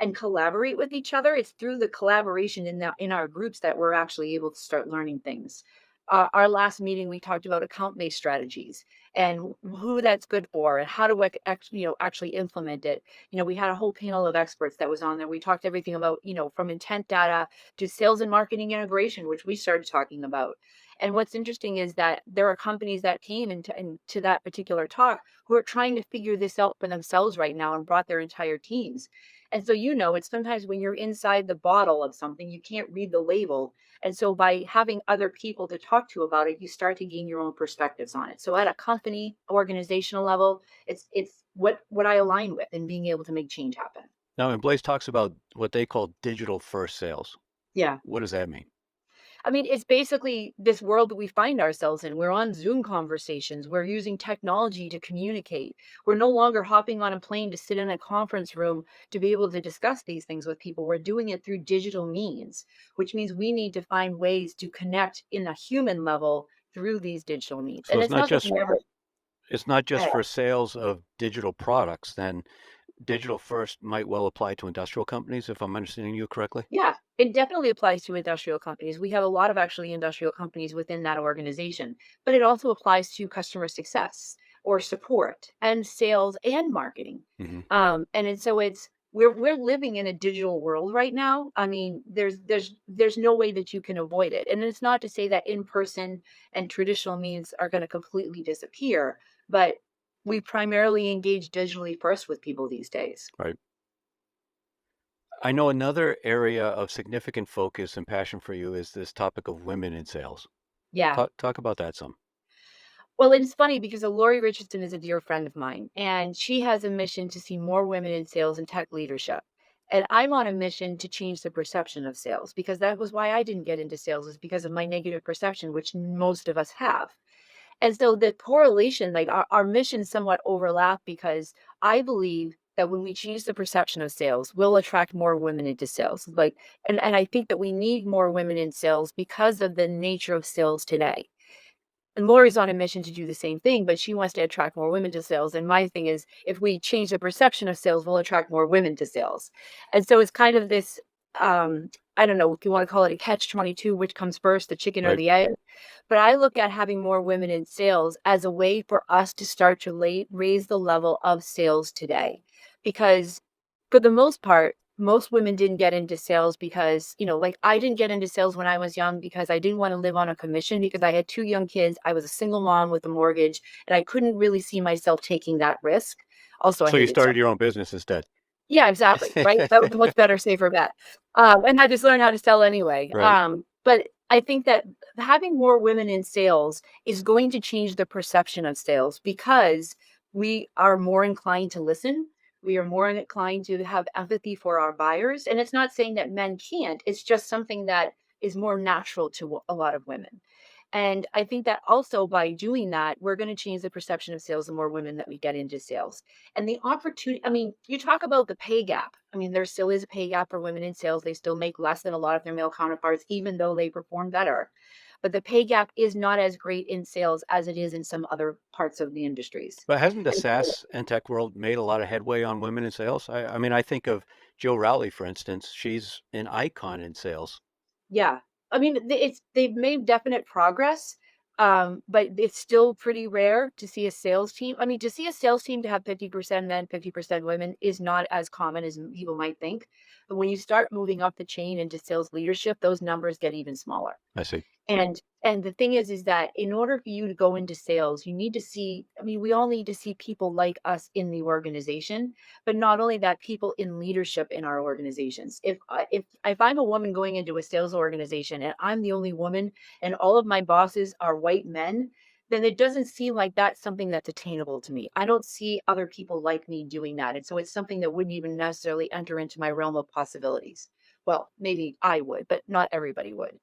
and collaborate with each other. It's through the collaboration in our groups that we're actually able to start learning things. Our last meeting, we talked about account-based strategies and who that's good for and how to actually implement it. We had a whole panel of experts that was on there. We talked everything about, from intent data to sales and marketing integration, which we started talking about. And what's interesting is that there are companies that came into that particular talk who are trying to figure this out for themselves right now and brought their entire teams. And so, it's sometimes when you're inside the bottle of something, you can't read the label. And so by having other people to talk to about it, you start to gain your own perspectives on it. So at a company, organizational level, it's what I align with and being able to make change happen. Now, and Blaze talks about what they call digital first sales. Yeah. What does that mean? I mean, it's basically this world that we find ourselves in. We're on Zoom conversations. We're using technology to communicate. We're no longer hopping on a plane to sit in a conference room to be able to discuss these things with people. We're doing it through digital means, which means we need to find ways to connect in a human level through these digital means. So And it's not that we're it's not just for sales of digital products. Then digital first might well apply to industrial companies, if I'm understanding you correctly. Yeah, it definitely applies to industrial companies. We have a lot of actually industrial companies within that organization, but it also applies to customer success or support and sales and marketing. Hmm. So we're living in a digital world right now. I mean, there's no way that you can avoid it. And it's not to say that in person and traditional means are going to completely disappear, but we primarily engage digitally first with people these days. Right. I know another area of significant focus and passion for you is this topic of women in sales. Yeah. Talk about that some. Well, it's funny because Lori Richardson is a dear friend of mine, and she has a mission to see more women in sales and tech leadership. And I'm on a mission to change the perception of sales because that was why I didn't get into sales, is because of my negative perception, which most of us have. And so the correlation, like our missions somewhat overlap because I believe that when we change the perception of sales, we'll attract more women into sales. And I think that we need more women in sales because of the nature of sales today. And Lori's on a mission to do the same thing, but she wants to attract more women to sales. And my thing is, if we change the perception of sales, we'll attract more women to sales. And so it's kind of this, I don't know if you want to call it a catch-22, which comes first, the chicken or Right. the egg. But I look at having more women in sales as a way for us to start to raise the level of sales today. Because for the most part, most women didn't get into sales because, like I didn't get into sales when I was young because I didn't want to live on a commission because I had two young kids. I was a single mom with a mortgage and I couldn't really see myself taking that risk. Also, I So you hated sales. started your own business instead. Yeah, exactly. Right. That was a much better, safer bet. And I just learned how to sell anyway. Right. But I think that having more women in sales is going to change the perception of sales because we are more inclined to listen. We are more inclined to have empathy for our buyers. And it's not saying that men can't, it's just something that is more natural to a lot of women. And I think that also by doing that, we're going to change the perception of sales the more women that we get into sales. And the opportunity, I mean, you talk about the pay gap. I mean, there still is a pay gap for women in sales. They still make less than a lot of their male counterparts, even though they perform better. But the pay gap is not as great in sales as it is in some other parts of the industries. But hasn't the And so, SaaS and tech world made a lot of headway on women in sales? I mean, I think of Joe Rowley, for instance. She's an icon in sales. yeah, I mean, they've made definite progress, but it's still pretty rare to see a sales team. I mean, to see a sales team to have 50% men, 50% women is not as common as people might think. But when you start moving up the chain into sales leadership, those numbers get even smaller. I see. And the thing is that in order for you to go into sales, you need to see, I mean, we all need to see people like us in the organization, but not only that, people in leadership in our organizations. If I'm a woman going into a sales organization and I'm the only woman and all of my bosses are white men, then it doesn't seem like that's something that's attainable to me. I don't see other people like me doing that. And so it's something that wouldn't even necessarily enter into my realm of possibilities. Well, maybe I would, but not everybody would.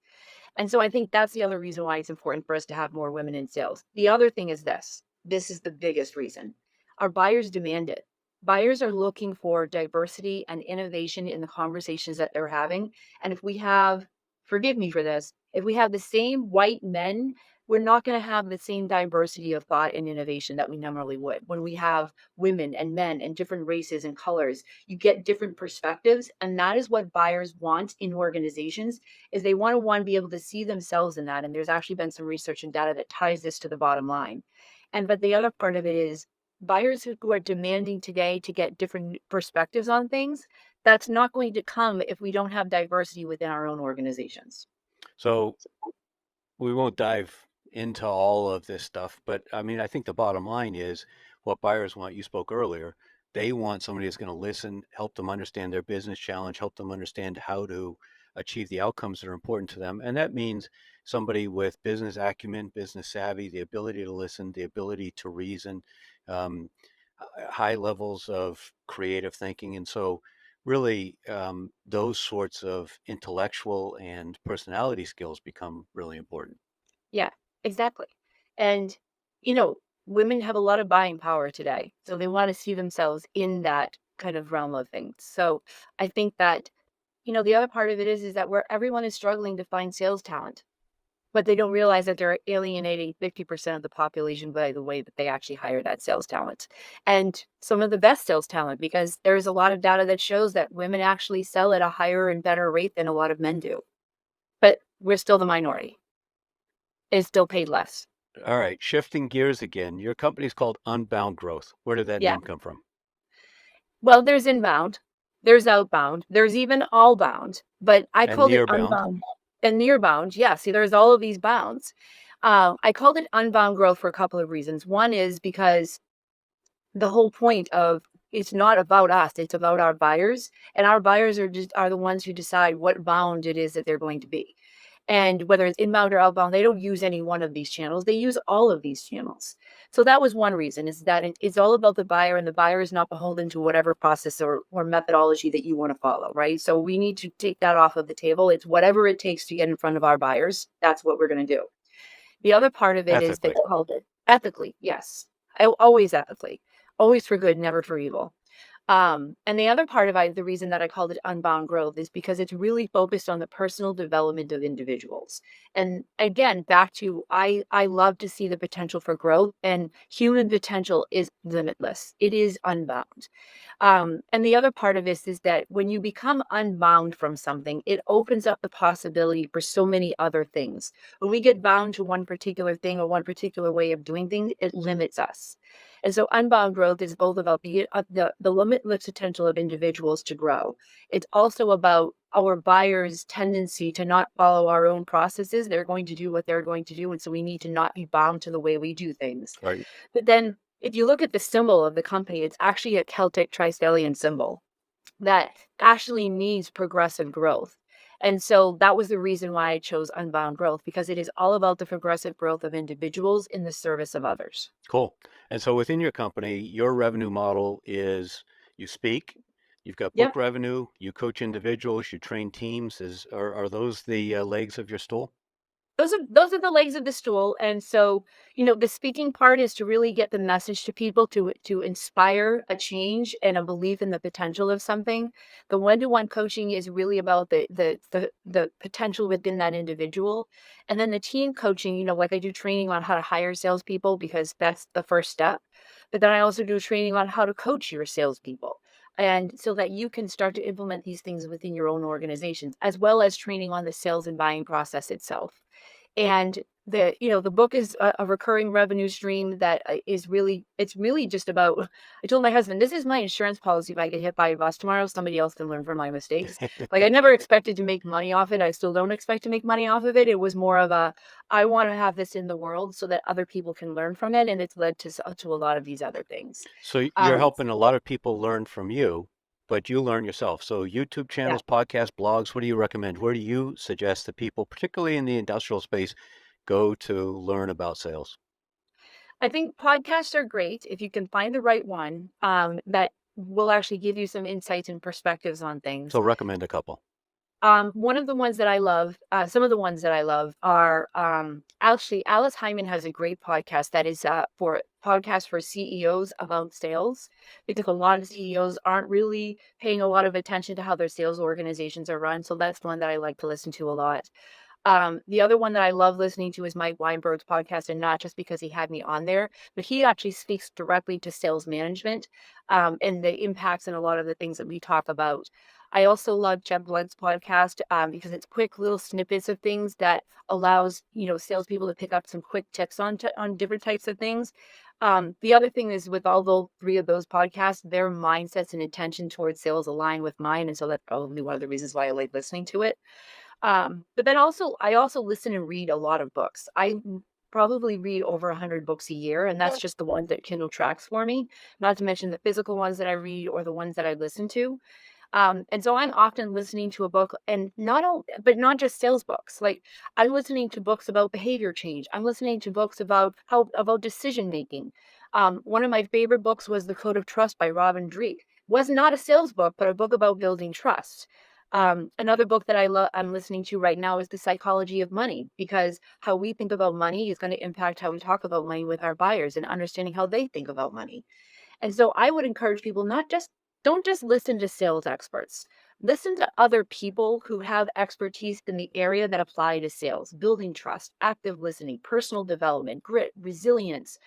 And so I think that's the other reason why it's important for us to have more women in sales. The other thing is this. This is the biggest reason. Our buyers demand it. Buyers are looking for diversity and innovation in the conversations that they're having. And if we have, forgive me for this, if we have the same white men, we're not going to have the same diversity of thought and innovation that we normally would. When we have women and men and different races and colors, you get different perspectives. And that is what buyers want in organizations is they want to one be able to see themselves in that. And there's actually been some research and data that ties this to the bottom line. And but the other part of it is buyers who are demanding today to get different perspectives on things, that's not going to come if we don't have diversity within our own organizations. So we won't dive into all of this stuff, but I mean, I think the bottom line is what buyers want. You spoke earlier. They want somebody that's going to listen, help them understand their business challenge, help them understand how to achieve the outcomes that are important to them. And that means somebody with business acumen, business savvy, the ability to listen, the ability to reason, um, high levels of creative thinking. And so, really, those sorts of intellectual and personality skills become really important. Yeah, exactly. And, you know, women have a lot of buying power today. So they want to see themselves in that kind of realm of things. So I think that, the other part of it is that where everyone is struggling to find sales talent, but they don't realize that they're alienating 50% of the population by the way that they actually hire that sales talent. And some of the best sales talent, because there's a lot of data that shows that women actually sell at a higher and better rate than a lot of men do. But we're still the minority. It's still paid less. All right, shifting gears again. Your company's called Unbound Growth. Where did that Yeah. name come from? Well, there's inbound, there's outbound, there's even all bound, but I And called it near bound. unbound and near bound. Yeah. See, there's all of these bounds. I called it unbound growth for a couple of reasons. One is because the whole point of it's not about us, it's about our buyers. And our buyers are the ones who decide what bound it is that they're going to be. And whether it's inbound or outbound, they don't use any one of these channels. They use all of these channels. So that was one reason is that it's all about the buyer and the buyer is not beholden to whatever process or methodology that you want to follow, right? So we need to take that off of the table. It's whatever it takes to get in front of our buyers. That's what we're going to do. The other part of it is that Ethically. called it ethically. Yes. Always ethically, always for good, never for evil. And the other part of the reason that I called it Unbound Growth is because it's really focused on the personal development of individuals. And again, back to I love to see the potential for growth, and human potential is limitless. It is unbound. And the other part of this is that when you become unbound from something, it opens up the possibility for so many other things. When we get bound to one particular thing or one particular way of doing things, it limits us. And so unbound growth is both about the limitless potential of individuals to grow. It's also about our buyers' tendency to not follow our own processes. They're going to do what they're going to do. And so we need to not be bound to the way we do things. Right. But then if you look at the symbol of the company, it's actually a Celtic Triskelion symbol that actually means progressive growth. And so that was the reason why I chose Unbound Growth, because it is all about the progressive growth of individuals in the service of others. Cool. And so within your company, your revenue model is You speak, you've got book Yep. revenue, you coach individuals, you train teams. Are those the legs of your stool? Those are the legs of the stool, and so, the speaking part is to really get the message to people to inspire a change and a belief in the potential of something. The one-to-one coaching is really about the potential within that individual, and then the team coaching, like I do training on how to hire salespeople because that's the first step, but then I also do training on how to coach your salespeople. And so that you can start to implement these things within your own organizations, as well as training on the sales and buying process itself. And the book is a recurring revenue stream that it's really just about, I told my husband, this is my insurance policy. If I get hit by a bus tomorrow, somebody else can learn from my mistakes. Like I never expected to make money off it. I still don't expect to make money off of it. It was more of I want to have this in the world so that other people can learn from it. And it's led to a lot of these other things. So you're Um, helping a lot of people learn from you, but you learn yourself. So YouTube yeah. channels, podcasts, blogs, what do you recommend? Where do you suggest that people, particularly in the industrial space, go to learn about sales? I think podcasts are great if you can find the right one, that will actually give you some insights and perspectives on So things. recommend a couple. One of the ones that I love, some of the ones that I love are, actually, Alice Hyman has a great podcast that is for podcast for CEOs about sales, because a lot of CEOs aren't really paying a lot of attention to how their sales organizations are run. So that's one that I like to listen to a lot. The other one that I love listening to is Mike Weinberg's podcast, and not just because he had me on there, but he actually speaks directly to sales management, and the impacts and a lot of the things that we talk about. I also love Jeb Blunt's podcast because it's quick little snippets of things that allows salespeople to pick up some quick tips on different types of things. The other thing is with all the three of those podcasts, their mindsets and intention towards sales align with mine, and so that's probably one of the reasons why I like listening to it. But then also, I also listen and read a lot of books. Probably read over 100 books a year, and that's just the ones that Kindle tracks for me, not to mention the physical ones that I read or the ones that I listen to. And so I'm often listening to a book, and but not just sales books. Like I'm listening to books about behavior change. I'm listening to books about decision making. One of my favorite books was The Code of Trust by Robin Dreeke. Was not a sales book, but a book about building trust. Another book that I'm listening to right now is The Psychology of Money, because how we think about money is going to impact how we talk about money with our buyers and understanding how they think about money. And so I would encourage people not just don't just listen to sales experts. Listen to other people who have expertise in the area that apply to sales, building trust, active listening, personal development, grit, resilience,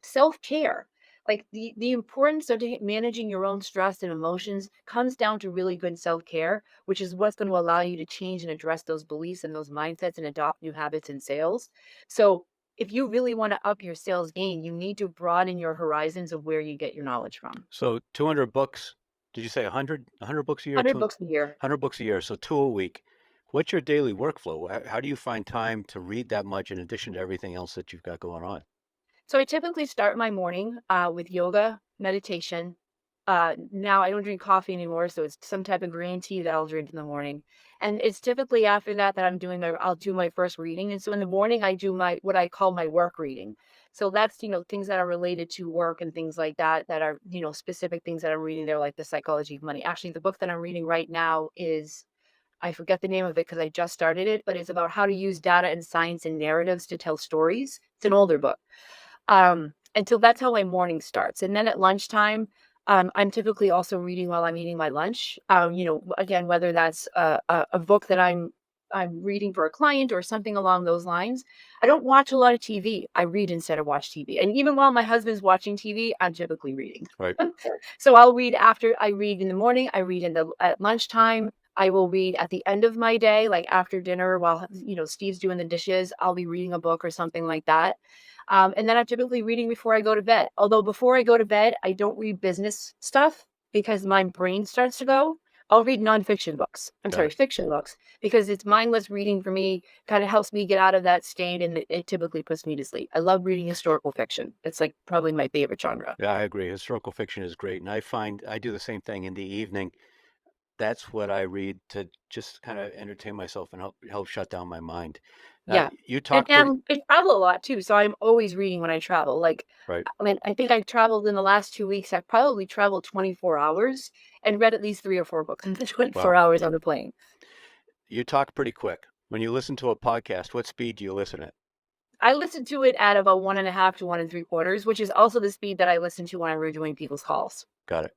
self-care. Like the importance of managing your own stress and emotions comes down to really good self-care, which is what's going to allow you to change and address those beliefs and those mindsets and adopt new habits in sales. So if you really want to up your sales game, you need to broaden your horizons of where you get your knowledge from. So 200 books. Did you say 100? 100 books a year? 100 200 books a year. books a year. So two a week. What's your daily workflow? How do you find time to read that much in addition to everything else that you've got going on? So I typically start my morning with yoga, meditation. Now I don't drink coffee anymore, so it's some type of green tea that I'll drink in the morning. And it's typically after that that I'll do my first reading. And so in the morning I do my what I call my work reading. So that's things that are related to work and things like that that are specific things that I'm reading there, like The Psychology of Money. Actually, the book that I'm reading right now is, I forget the name of it because I just started it, but it's about how to use data and science and narratives to tell stories. It's an older book. And so that's how my morning starts. And then at lunchtime, I'm typically also reading while I'm eating my lunch. Again, whether that's a book that I'm reading for a client or something along those lines. I don't watch a lot of TV. I read instead of watch TV. And even while my husband's watching TV, I'm typically reading. Right. So I'll read after I read in the morning, I read at lunchtime. I will read at the end of my day, like after dinner while Steve's doing the dishes. I'll be reading a book or something like that. And then I'm typically reading before I go to bed. Although before I go to bed, I don't read business stuff because my brain starts to go. I'll read nonfiction books. I'm Got sorry, it. fiction books, because it's mindless reading for me, kind of helps me get out of that state, and it typically puts me to sleep. I love reading historical fiction. It's like probably my favorite genre. Yeah, I agree. Historical fiction is great. And I find I do the same thing in the evening. That's what I read to just kind of entertain myself and help shut down my mind. Now, Yeah. you And talk pretty, I travel a lot too, so I'm always reading when I travel. Like, right? I mean, I think I traveled in the last 2 weeks. I probably traveled 24 hours and read at least 3 or 4 books in the 24 Wow. hours on the plane. You talk pretty quick. When you listen to a podcast, what speed do you listen at? I listened to it at about 1.5 to 1 and 3 quarters, which is also the speed that I listen to when I'm redoing people's calls. Got it.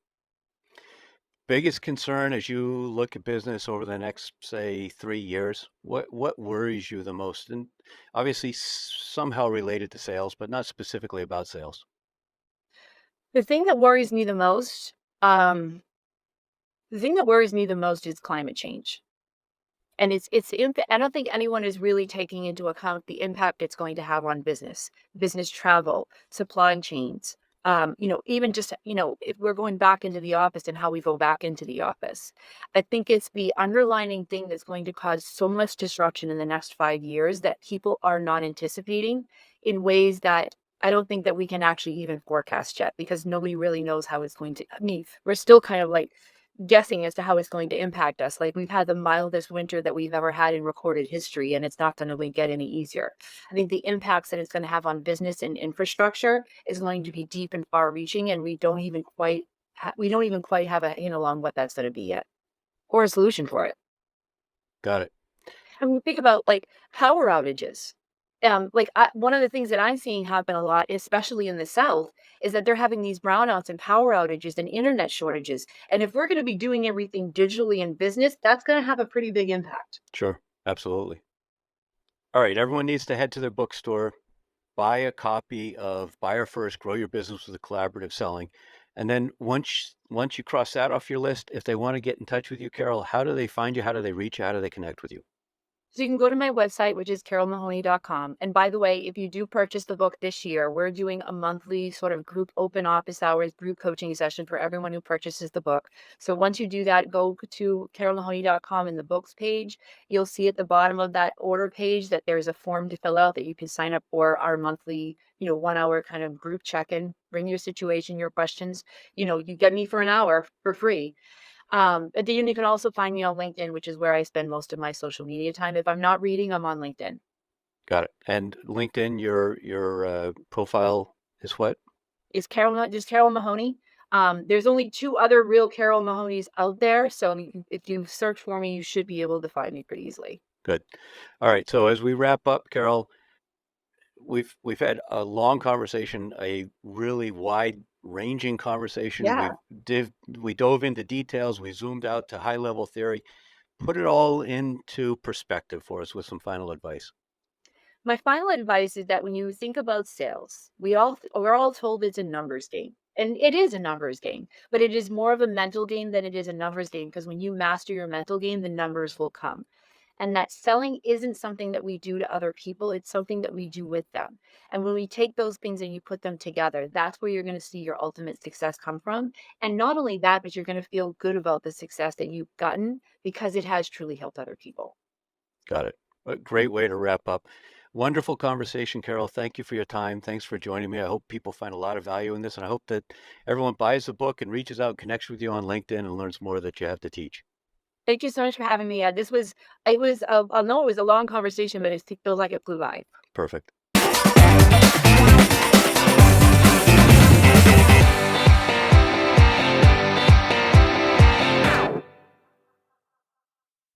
Biggest concern as you look at business over the next, say, 3 years, what worries you the most? And obviously somehow related to sales, but not specifically about sales. The thing that worries me the most, um, the thing that worries me the most is climate change. And I don't think anyone is really taking into account the impact it's going to have on business travel, supply chains. Even just, if we're going back into the office and how we go back into the office. I think it's the underlining thing that's going to cause so much disruption in the next 5 years that people are not anticipating in ways that I don't think that we can actually even forecast yet because nobody really knows how it's going to. I mean, we're still kind of like guessing as to how it's going to impact us. Like we've had the mildest winter that we've ever had in recorded history, and it's not going to get any easier. I think the impacts that it's going to have on business and infrastructure is going to be deep and far-reaching, and we don't even quite have a handle on what that's going to be yet, or a solution for it. Got it. And we think about like power outages. One of the things that I'm seeing happen a lot, especially in the South, is that they're having these brownouts and power outages and internet shortages. And if we're going to be doing everything digitally in business, that's going to have a pretty big impact. Sure. Absolutely. All right. Everyone needs to head to their bookstore, buy a copy of Buyer First, Grow Your Business with Collaborative Selling. And then once you cross that off your list, if they want to get in touch with you, Carol, how do they find you? How do they reach you? How do they connect with you? So you can go to my website, which is carolmahoney.com. And by the way, if you do purchase the book this year, we're doing a monthly sort of group open office hours, group coaching session for everyone who purchases the book. So once you do that, go to carolmahoney.com in the books page. You'll see at the bottom of that order page that there's a form to fill out that you can sign up for our monthly, 1 hour kind of group check-in. Bring your situation, your questions. You get me for an hour for free. But then you can also find me on LinkedIn, which is where I spend most of my social media time. If I'm not reading, I'm on LinkedIn. Got it. And LinkedIn, your profile is what? Just Carol Mahoney. There's only 2 other real Carol Mahonies out there, so if you search for me, you should be able to find me pretty easily. Good. All right. So as we wrap up, Carol, we've had a long conversation, a really wide ranging conversation. Yeah. We dove into details, we zoomed out to high level theory. Put it all into perspective for us with some final advice. My final advice is that when you think about sales, we're all told it's a numbers game. And it is a numbers game, but it is more of a mental game than it is a numbers game because when you master your mental game, the numbers will come. And that selling isn't something that we do to other people, it's something that we do with them. And when we take those things and you put them together, that's where you're going to see your ultimate success come from. And not only that, but you're going to feel good about the success that you've gotten because it has truly helped other people. Got it. A great way to wrap up. Wonderful conversation, Carol. Thank you for your time. Thanks for joining me. I hope people find a lot of value in this, and I hope that everyone buys the book and reaches out, connects with you on LinkedIn, and learns more that you have to teach. Thank you so much for having me. I know it was a long conversation, but it feels like it flew by. Perfect.